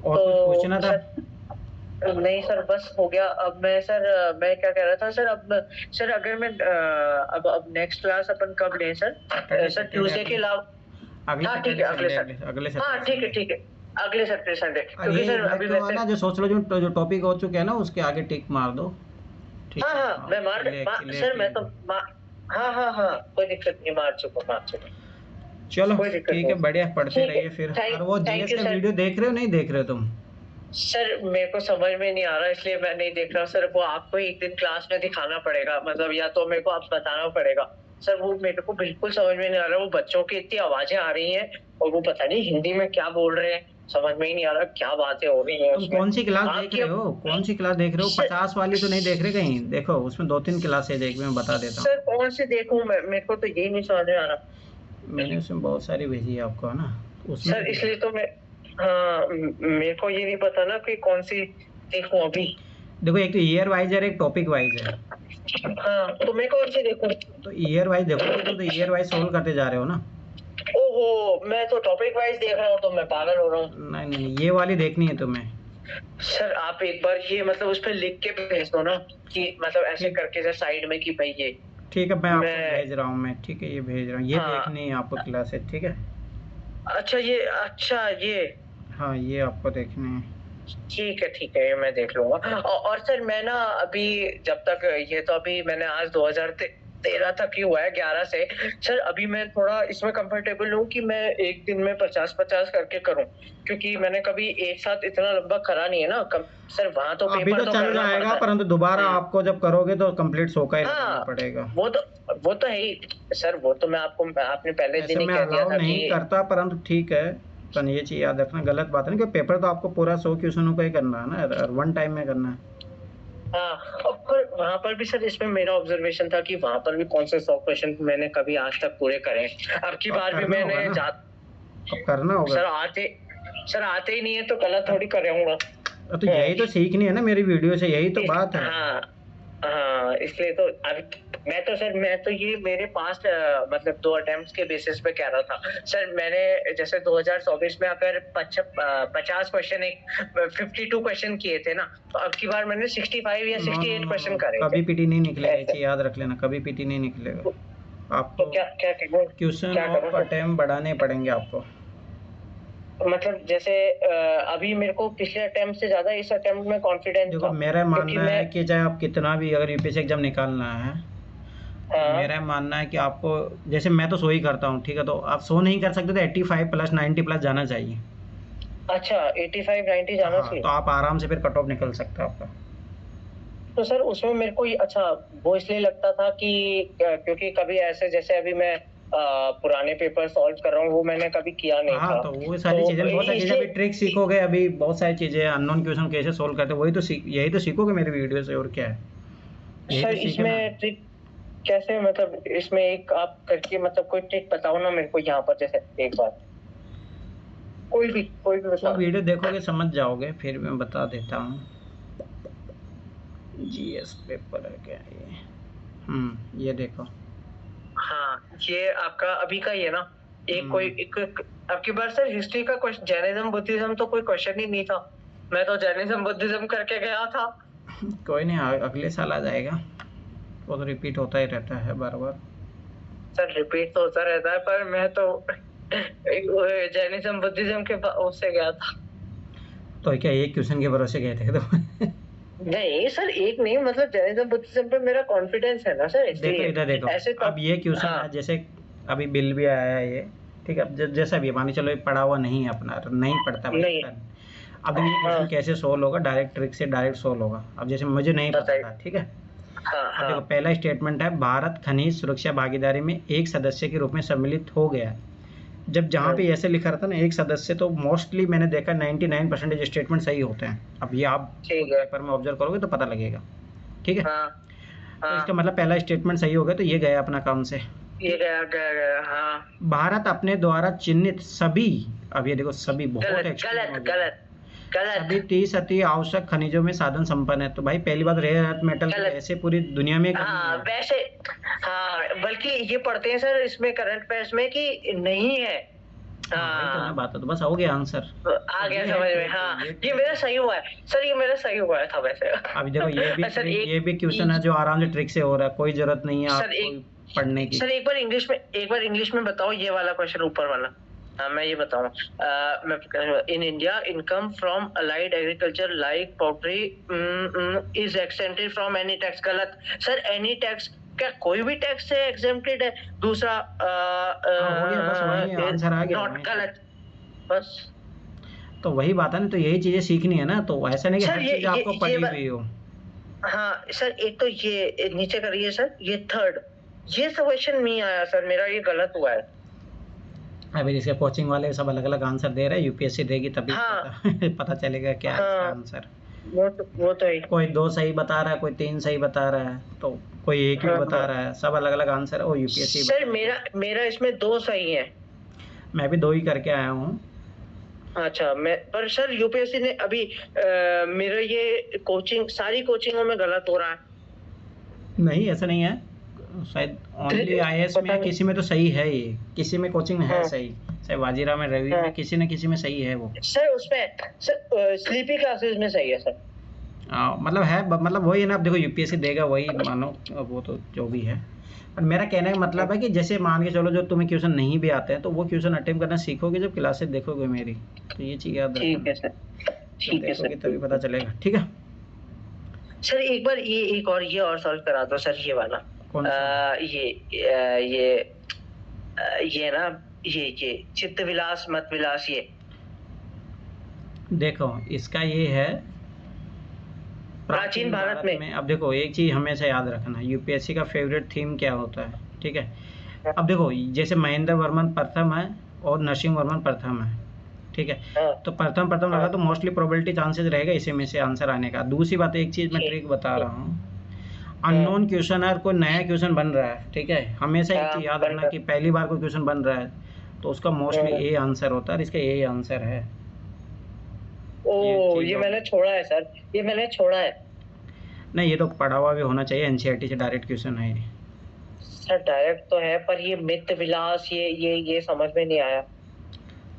और तो कुछ पूछना था? नहीं सर, बस हो गया। अब मैं सर मैं क्या कह रहा था सर, अब सर अगर मैं अब नेक्स्ट क्लास अपन कब लें सर? सर ट्यूसडे के अलावा? अगले हाँ ठीक सैटरडे है, अगले संडे, सर। अगले हाँ सैटरडे ठीक है संडे। ठीक है, अगले सैटरडे संडे, क्योंकि ये सर मैं अभी तो है वैसे, ना, जो सोच लो, जो टॉपिक हो चुके हैं ना उसके आगे टिक मार दो। ठीक हाँ है, हाँ हाँ मैं क्लियर सर मैं क्लियर। तो हाँ हाँ हाँ, कोई दिक्कत नहीं, मार चुका, चलो कोई दिक्कत ठीक है, नहीं। बढ़िया, पढ़ते ठीक है, रहिए फिर। और वो थैंक जीएस यू का सर। वीडियो देख रहे हो नहीं देख रहे हो तुम? सर मेरे को समझ में नहीं आ रहा, इसलिए मैं नहीं देख रहा सर। वो आपको एक दिन क्लास में दिखाना पड़ेगा, मतलब या तो मेरे को आप बताना पड़ेगा सर। वो मेरे को बिल्कुल समझ में नहीं आ रहा, वो बच्चों की इतनी आवाजें आ रही हैं और वो पता नहीं हिंदी में क्या बोल रहे हैं, समझ में ही नहीं आ रहा क्या बातें हो रही हैं तुम उसमें। कौन सी क्लास देख आपकी रहे हो, कौन सी क्लास देख रहे हो? सर, 50 वाली तो नहीं देख रहे कहीं? देखो उसमें 2-3 क्लासें देख, मैं बता देता सर हूँ। कौन से देखूं मैं, मेरे को तो यही नहीं समझ में आ रहा मैंने उसमें बहुत सारी भेजी है आपको, है ना, तो उसमें से सर। देख। इसलिए तो मैं, हाँ मेरे को ये नहीं पता ना कि कौन सी देखूं अभी। देखो एक तो ईयर वाइज है, एक टॉपिक वाइज है। हाँ, तो मैं कौन सी देखूं? तो ईयर वाइज देखोगे तुम, तो ईयर वाइज सोल्व करते जा रहे हो ना। ओहो, मैं तो टॉपिक वाइज देख रहा हूँ, तो मैं पागल हो रहा हूँ। नहीं नहीं नहीं, ये वाली देखनी है तुम्हें। सर आप एक बार ये मतलब उस पर लिख के भेज दो ना, कि मतलब ऐसे ठीक, करके जैसे साइड में कि भाई ये ठीक है, मैं आपको मैं, भेज रहा हूँ मैं, ठीक है ये भेज रहा हूँ, ये हाँ देखनी है आपको क्लासेस, ठीक है। अच्छा ये हाँ ये आपको देखनी है। ठीक है, ये मैं देख लूंगा। और सर मैं ना अभी, जब तक ये तो अभी मैंने आज 2013 तक ही हुआ है, 11 से सर। अभी मैं थोड़ा इसमें कंफर्टेबल हूँ कि मैं एक दिन में 50-50 करके करूँ, क्योंकि मैंने कभी एक साथ इतना लंबा करा नहीं है ना सर। वहां तो अभी पेपर तो तो चल करना जाएगा, पड़ता है। परंतु दोबारा आपको जब करोगे तो कंप्लीट 100 का ही लगाना हाँ, पड़ेगा। वो तो है ही सर। वो तो मैं आपको, आपने पहले ऐसे दिन ही मैं कह दिया अलाउ था नहीं कि करता, परंतु ठीक है। पर ये चीज़ याद रखना, गलत बात है ना, कि पेपर तो आपको पूरा 100 क्वेश्चनों का ही करना है ना, वन टाइम में करना है। हाँ। और पर वहां पर भी सर, इसमें मेरा ऑब्जर्वेशन था कि वहां पर भी कौन से 100 क्वेश्चन मैंने कभी आज तक पूरे करे हैं। अब की तो अब बार भी करना होगा मैंने ना, अब करना होगा। सर आते ही नहीं है तो गलत थोड़ी कर रहूंगा। तो यही तो सीखनी है ना मेरी वीडियो से, यही तो बात है। हाँ हाँ, इसलिए तो अब मैं तो ये मेरे पास्ट मतलब 2 अटेम्प्ट्स के बेसिस पे कह रहा था सर। मैंने जैसे 2024 में अगर 50 क्वेश्चन, एक 52 क्वेश्चन किए थे ना, तो अब की बार मैंने 65 या no no 68 no question no, करे कभी थे पीटी नहीं निकलेगा, ये ऐसे। चीज़ याद रख लेना, कभी पीटी नहीं निकलेगा। तो आपको क्या क्या करूं, क्वेश्चन क्या करूं ऑफ सर? अटेम्प्ट बढ़ाने पड़ेंगे आपको। मतलब जैसे अभी मेरे को पिछले अटेम्प्ट से ज्यादा इस अटेम्प्ट में कॉन्फिडेंस देखो था, मेरा क्योंकि मानना है मैं कि चाहे आप कितना भी अगर यूपीएससी एग्जाम निकालना है, तो हाँ मेरा मानना है कि आपको, जैसे मैं तो सो ही करता हूँ, ठीक है, तो आप सो नहीं कर सकते तो 85 प्लस 90 प्लस जाना चाहिए। अच्छा 85-90 जाना हाँ, चाहिए। तो आप आराम से फिर कट ऑफ निकल सकता है आपका। तो सर उसमें मेरे को अच्छा वो इसलिए लगता था कि क्योंकि कभी ऐसे जैसे अभी मैं पुराने पेपर सॉल्व कर रहा हूँ, वो मैंने कभी किया नहीं हाँ, था, तो वो सारी तो चीज़ें, बहुत सारी चीज़ें अभी ट्रिक इसलिए सीखोगे, अभी बहुत सारी चीज़ें अननोन क्वेश्चन कैसे सोल्व करते हैं, वही तो यही तो सीखोगे मेरी वीडियो से, और क्या है, यही सर तो सीखना है। इसमें ट्रिक कैसे, मतलब इसमें एक आप करके मतलब कोई ट्रिक बताओ ना मेरे को यहाँ पर, जैसे एक बार कोई भी वो बताओ। वीडियो देखोगे समझ जाओगे, फिर मैं बता देता हूँ। जीएस पेपर है क्या ये? ये देखो। हाँ ये आपका अभी का ही है ना? हम्म, आपकी बार सर हिस्ट्री का क्वेश्चन, जैनिज्म बुद्धिज्म तो कोई क्वेश्चन ही नहीं था, मैं तो जैनिज्म बुद्धिज्म करके गया था। कोई नहीं, अगले साल आ जाएगा, वो तो रिपीट होता ही रहता है बार बार। सर रिपीट तो होता रहता है, पर मैं तो जैनिज्म बुद्धिज्म के उससे गया था। तो क्या एक क्वेश्चन के भरोसे गए थे तो? नहीं सर एक नहीं, मतलब जैनिज्म बुद्धिज्म पे मेरा कॉन्फिडेंस है ना सर, देखो इसलिए इधर देखो, ऐसे तो। अब ये क्वेश्चन हाँ है, जैसे अभी बिल भी आया है ये, ठीक है, अब जैसा भी मान के चलो, ये पढ़ा हुआ नहीं है अपना, नहीं पढ़ता भाई नहीं। पता नहीं। अब देखो ये हाँ क्वेश्चन कैसे सोल्व होगा, डायरेक्ट ट्रिक से डायरेक्ट सोल्व होगा। अब जैसे मुझे नहीं पता बताइए। था, ठीक है। हाँ अब हाँ देखो पहला स्टेटमेंट है, भारत खनिज सुरक्षा भागीदारी में एक सदस्य के रूप में सम्मिलित हो गया। जब जहाँ पे ऐसे लिखा रहता है ना एक सदस्य, तो मोस्टली मैंने देखा 99% स्टेटमेंट सही होते हैं। अब ये आप खुद ठीक है। पेपर में ऑब्जर्व करोगे तो पता लगेगा, ठीक है। हाँ तो हाँ इसका मतलब पहला स्टेटमेंट सही हो गया, तो ये गया अपना काम से। ये गया गया गया हाँ। भारत अपने द्वारा चिन्हित सभी, अब ये देखो सभी बहुत गलत एक्सट्रीम हो गलत गया, गलत गलत सभी 30 अति आवश्यक खनिजों में साधन संपन्न है। तो भाई पहली बात, रेयर अर्थ मेटल तो गलत। ऐसे पूरी दुनिया में कहीं नहीं हाँ है। वैसे, हाँ बल्कि ये पढ़ते हैं सर इसमें करंट अफेयर्स में कि नहीं है। हाँ वही तो ना हाँ बात है, तो बस हो गया आंसर। आ तो गया ये है समझ में, ट्रिक, हाँ ये ये ट्रिक मेरा है। सही हुआ है सर, ये मेरा सही हुआ था वैसे। अभी देखो ये भी सर ट्रिक, एक ये भी क्वेश्चन है जो आराम से ट्रिक से हो रहा है, कोई जरूरत नहीं है सर आपको एक पढ़ने की। सर एक बार इंग्लिश में बताओ ये वाला क्वेश्चन ऊपर वाला। हाँ मैं ये बताऊँ, मैं in India income from allied agriculture like poultry is accented from any tax. गलत सर, एनी टैक्स क्या कोई भी टैक्स से एग्जेम्प्टेड है? दूसरा हाँ हो गया, बस वही आंसर आ गया नॉट, वहीं से। गलत बस। तो वही बात है ना, तो यही चीजें सीखनी है ना, तो ऐसा नहीं कि सर हर चीज आपको पढ़ी हुई हो। हाँ सर एक तो ये नीचे करिए सर, ये थर्ड, ये क्वेश्चन नहीं आया सर मेरा, ये गलत हुआ है। अभी इसके कोचिंग वाले सब अलग अलग आंसर दे रहे हैं, यूपीएससी देगी तभी हाँ पता चलेगा क्या है इसका हाँ आंसर। वो तो है। कोई 2 सही बता रहा है, कोई 3 सही बता रहा है, तो कोई एक ही हाँ बता हाँ रहा है, सब अलग अलग आंसर है, वो यूपीएससी सर बताएगी। मेरा इसमें 2 सही है। मैं भी 2 ही करके आया हूँ। अच्छा मैं, पर सर यूपीएससी ने अभी मेरा ये कोचिंग, सारी कोचिंगों में गलत हो रहा है। नहीं ऐसा नहीं है, शायद ओनली आईएएस पता में नहीं। किसी में तो सही है, ये किसी में कोचिंग में है हाँ सही, चाहे वाजीराव में, रवि हाँ में, किसी न किसी में सही है वो। सर उसमें सर स्लीपी क्लासेस में सही है सर। मतलब है, मतलब वही है ना, अब देखो यूपीएससी देगा वही मानो, अब वो तो जो भी है। पर मेरा कहने का मतलब है कि जैसे मान के चलो जो तुम्हें क्वेश्चन नहीं भी आते हैं, तो वो क्वेश्चन अटेम्प्ट करना सीखोगे जब क्लासेस देखोगे मेरी, तो ये चीज़ याद ठीक रखना। है सर, जब ठीक है देखोगे सर। तभी पता चलेगा, ठीक है। सर एक बार ये एक और ये और सॉल्व करा दो सर, ये वाला कौन सा? ये ना, ये चित्त विलास मत विलास, ये देखो इसका ये है, प्राचीन भारत में। अब देखो एक चीज़ हमेशा याद रखना, यूपीएससी का फेवरेट थीम क्या होता है, ठीक है। अब देखो जैसे महेंद्र वर्मन प्रथम है और नरसिंह वर्मन प्रथम है, ठीक है। हाँ तो प्रथम लगा हाँ तो मोस्टली प्रोबेबिलिटी चांसेस रहेगा इसी में से आंसर आने का। दूसरी बात, एक चीज़ मैं ठीक ट्रिक बता ठीक। रहा हूँ, अननोन क्वेश्चन है और कोई नया क्वेश्चन बन रहा है, ठीक है, हमेशा एक हाँ चीज़ याद बन रखना रहा। कि पहली बार कोई क्वेश्चन बन रहा है तो उसका मोस्टली ए आंसर होता है, और इसका ए आंसर है। ये ओ चीज़ ये हो मैंने गई। छोड़ा है सर, ये मैंने छोड़ा है नहीं ये तो पढ़ा हुआ भी होना चाहिए, एनसीईआरटी से डायरेक्ट क्वेश्चन है ये। सर, डायरेक्ट तो है पर ये मित विलास, ये समझ में नहीं आया।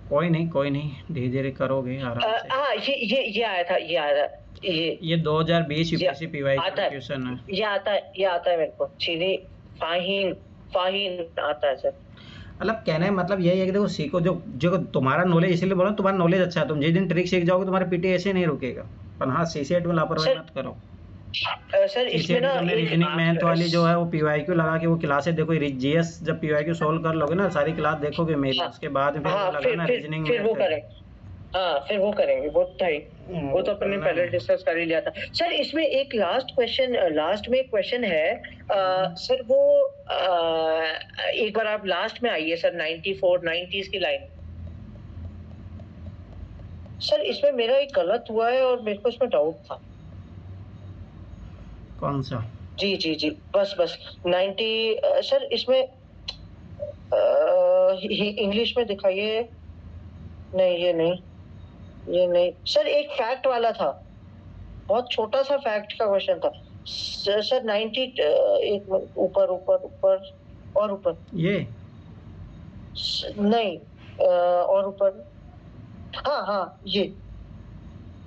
कोई नहीं कोई नहीं, धीरे धीरे करोगे आराम से। हाँ ये आया था, ये आया था, ये 2020 ये यूपीएससी पीवाई आता का है, क्वेश्चन है। ये आता है मेरे को, चीनी फाहीन फाहीन आता है सर। मतलब कहना है मतलब यही है कि देखो सीखो, जो जो तुम्हारा नॉलेज, इसलिए बोला तुम्हारा नॉलेज अच्छा है, तुम जिस दिन ट्रिक सीख जाओगे तुम्हारा पीटी ऐसे नहीं रुकेगा। पर हाँ सीसीएट में लापरवाही सर मत करो। सर इसमें सीसीएट में ना तुमने एक रीजनिंग मैथ वाली जो है वो पीवाईक्यू लगा के वो क्लासेस देखो, जीएस जब पीवाईक्यू सॉल्व कर लोगे ना, सारी क्लास देखोगे मेरी, हाँ उसके बाद फिर वो हाँ, लगाना रीजनिंग फिर वो मैथ। करें। हाँ फिर वो करेंगे, वो तो है ही। वो वो तो अपन ने करना पहले है। डिस्कस कर ही लिया था। सर इसमें एक लास्ट क्वेश्चन, लास्ट में एक क्वेश्चन है। सर वो एक बार आप लास्ट में आइए सर, 94 90s की लाइन। सर इसमें मेरा एक गलत हुआ है और मेरे को इसमें डाउट था। कौन सा? जी जी जी, बस बस 90। सर इसमें इंग्लिश में दिखाइए। नहीं ये नहीं, ये नहीं सर, एक फैक्ट वाला था, बहुत छोटा सा फैक्ट का क्वेश्चन था। सर 90, एक मिनट, ऊपर ऊपर ऊपर और ऊपर, ये नहीं और ऊपर, हाँ हाँ ये,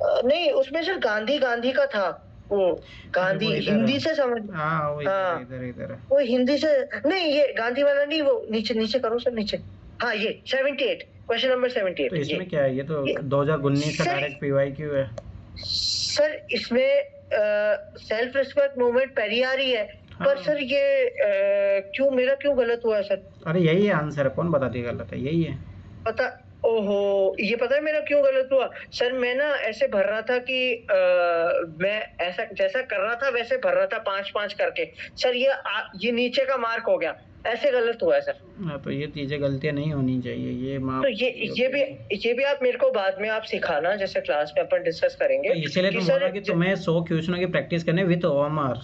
नहीं उसमें सर गांधी गांधी का था वो, गांधी वो इधर हिंदी है। से समझ। हाँ वो इधर हाँ इधर इधर है। वो हिंदी से, नहीं ये गांधी वाला नहीं, वो नीचे नीचे करो सर, नीचे। हाँ ये 78, क्वेश्चन नंबर 78। तो इसमें क्या है, ये तो 2019 का सर डायरेक्ट पीवाईक्यू है। सर इसमें सेल्फ रिस्पेक्ट मूवमेंट पेरियार ही है। हाँ। पर सर ये क्यों, मेरा क्यों गलत हुआ है सर? अरे यही है आंसर, कौन बताती है गलत है, यही है। पता, ओहो, ये पता है मेरा क्यों गलत हुआ सर? मैं ना ऐसे भर रहा था कि मैं ऐसा जैसा कर रहा था वैसे भर रहा था, 5-5 करके। सर ये नीचे का मार्क हो गया, ऐसे गलत हुआ है सर। हाँ, तो ये चीजें गलतियां नहीं होनी चाहिए, ये माफ। तो ये भी आप मेरे को बाद में आप सिखाना, जैसे क्लास में अपन डिस्कस करेंगे। तो इसलिए कि तो सर बोला कि तुम्हें 100 क्वेश्चनों की प्रैक्टिस करने विद ओएमआर,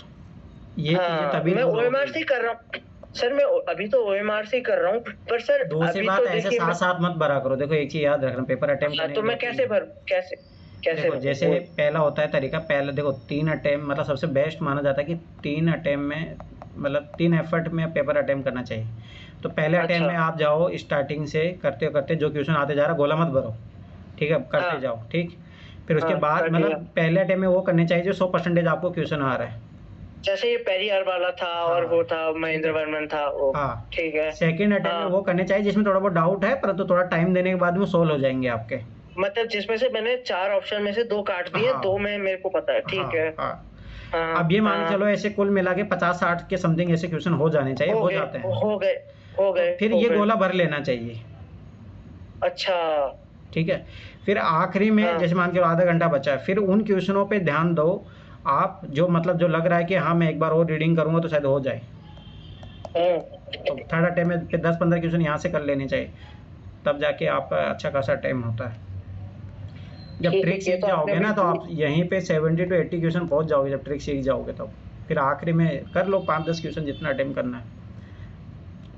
ये चीजें तभी मैं दूर ओएमआर होगी। से ही कर रहा हूँ सर, मैं अभी तो ओएमआर से ही कर रहा हूँ। पर सर दूसरी अभी बात तो ऐसे देखिए साथ साथ मत भरा करो। देखो एक चीज याद रखना, पेपर अटेम्प्ट करने तो के मैं दो कैसे तीन। भर, कैसे कैसे देखो जैसे बोल। पहला होता है तरीका, पहले देखो 3 अटेम्प्ट मतलब सबसे बेस्ट माना जाता है कि 3 अटेम्प्ट में मतलब 3 एफर्ट में पेपर अटेम्प्ट करना चाहिए। तो पहले अटेम्प्ट में आप जाओ, स्टार्टिंग से करते करते जो क्वेश्चन आते जा रहा गोला मत भरो, ठीक है, करते हाँ, जाओ, ठीक। फिर उसके हाँ, बाद कर मतलब दिया। पहले अटेम्प्ट में वो करने चाहिए जो 100% आपको क्वेश्चन आ रहा है। जैसे ये पेरियार वाला था और हाँ, वो था महेंद्र वर्मन था वो। हाँ। ठीक है। सेकंड अटेम्प्ट में हाँ वो करने चाहिए जिसमें थोड़ा बहुत डाउट है, परंतु थोड़ा टाइम देने के बाद में सोल्व हो जाएंगे आपके। मतलब जिसमें से मैंने 4 ऑप्शन में से 2 काट दिए, हाँ 2 में मेरे को पता है। ठीक है। हाँ हाँ। हाँ अब ये मान के हाँ, चलो ऐसे कुल मिला के 50-60 के समथिंग ऐसे क्वेश्चन हो जाने चाहिए, हो हो गए जाते हैं। हो गए हो तो गए फिर हो ये गए। गोला भर लेना चाहिए, अच्छा। ठीक है। फिर आखिरी में हाँ जैसे मान के चलो आधा घंटा बचा है, फिर उन क्वेश्चनों पे ध्यान दो आप, जो मतलब जो लग रहा है कि हाँ मैं एक बार और रीडिंग करूंगा तो शायद हो जाए। तो थर्ड अटेम्प्ट में फिर 10-15 क्वेश्चन यहाँ से कर लेने चाहिए, तब जाके आपका अच्छा खासा टाइम होता है। जब ट्रिक ठीक है, सीख तो आपने जाओगे ना तो अभी आप यहीं पे 70 to 80 क्वेश्चन पहुंच जाओगे जब ट्रिक सीख जाओगे तब। फिर आखिरी में कर लो 5-10 क्वेश्चन जितना अटेम्प्ट करना है।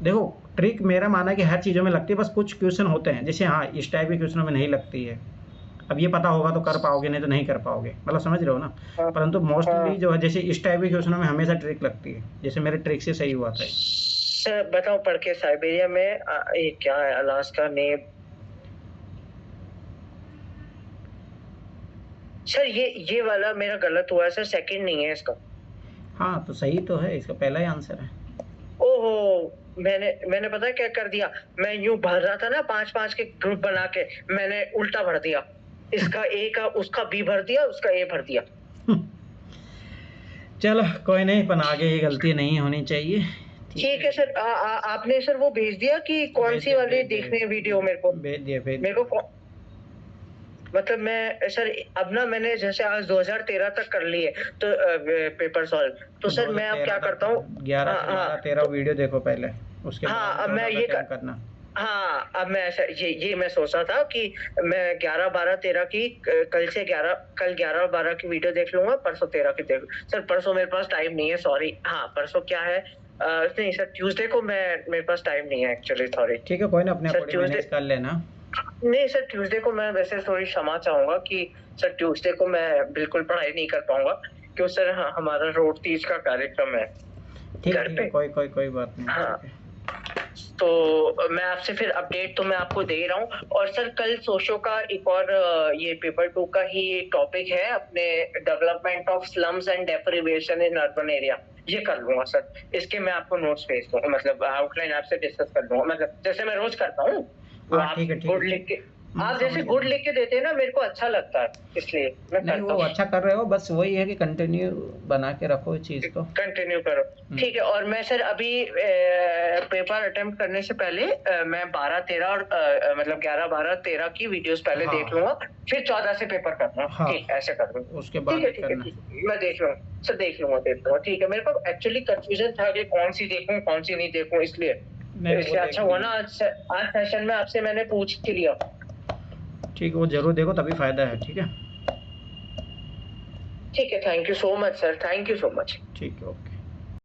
देखो ट्रिक मेरा माना है कि हर चीज़ों में लगती है, बस कुछ क्वेश्चन होते हैं जैसे हाँ इस टाइप के क्वेश्चनों में नहीं लगती है। अब ये पता होगा तो कर पाओगे, नहीं तो नहीं कर पाओगे, मतलब समझ रहे हो ना। हाँ परंतु मोस्टली हाँ। जो है जैसे इस टाइप के क्वेश्चनों में हमेशा ट्रिक लगती है, जैसे मेरे ट्रिक से सही हुआ था। सर बताओ, पढ़ के साइबेरिया में ये क्या है, अलास्का ने। सर ये वाला मेरा गलत हुआ है सर, सेकंड नहीं है इसका। हाँ तो सही तो है, इसका पहला ही आंसर है। ओहो, मैंने पता है क्या कर दिया? मैं यूं भर रहा था ना 5-5 के ग्रुप बना के, मैंने उल्टा भर दिया। इसका ए का उसका बी भर दिया, उसका ए भर दिया। चलो कोई नहीं, पर आगे ये गलती नहीं होनी चाहिए। ठीक है सर। आपने सर वो भेज दिया कि कौन सी वाली देखनी है वीडियो मेरे को? भेज दिया मेरे को मतलब मैं सर अब ना, मैंने जैसे आज 2013 तक कर लिए तो पेपर सॉल्व, तो सर मैं अब क्या करता हूँ, 11 से 12 13 वीडियो देखो पहले, उसके हाँ बाद अब मैं ये करना। हाँ अब मैं ऐसा ये मैं सोच रहा था कि मैं 11 12 13 की कल 11 12 की वीडियो देख लूंगा, परसों 13 की देख। सर परसों मेरे पास टाइम नहीं है, सॉरी। हाँ परसों क्या है, नहीं सर ट्यूसडे को मेरे पास टाइम नहीं है एक्चुअली, सॉरी। ठीक है कोई ना, अपने सर मैनेज कर लेना। नहीं सर ट्यूसडे को मैं वैसे थोड़ी क्षमा चाहूंगा कि सर ट्यूसडे को मैं बिल्कुल पढ़ाई नहीं कर पाऊंगा, क्योंकि सर हमारा रोड तीज का कार्यक्रम है ठीक घर पे। है, कोई बात नहीं। हाँ तो मैं आपसे फिर अपडेट तो मैं आपको दे रहा हूँ। और सर कल सोशो का एक और ये पेपर 2 का ही टॉपिक है अपने, development of slums and deprivation in urban area. ये कर लूंगा सर, इसके मैं आपको नोट्स भेज दूंगा, मतलब आउटलाइन आपसे डिस्कस कर लूंगा, मतलब जैसे मैं रोज करता हूँ वो हाँ आप ठीक है गुड लिख के, आप जैसे समझ गुड गया। लिख के देते हैं ना, मेरे को अच्छा लगता है, इसलिए मैं नहीं करता वो हूँ। अच्छा कर रहे हो, बस वही है कि कंटिन्यू बना के रखो इस चीज़ को। कंटिन्यू करो, ठीक है। और मैं सर अभी पेपर अटेम्प्ट करने से पहले मैं 12-13 और मतलब 11-12-13 की वीडियोस पहले हाँ। देख लूंगा, फिर 14 से पेपर करना, हाँ। ठीक ऐसे कर लूंगा। उसके बाद ठीक है, करना। मैं देख लूंगा सर, देख लूंगा, ठीक है। मेरे को एक्चुअली कंफ्यूजन था कि कौन सी देखूं कौन सी नहीं देखूं, इसलिए नहीं वो देख अच्छा हुआ लेना। ना आज सेशन में आपसे मैंने पूछ ही लिया। ठीक है, वो ज़रूर देखो तभी फ़ायदा है, ठीक है? ठीक है, thank you so much sir, thank you so much. ठीक है, ओके।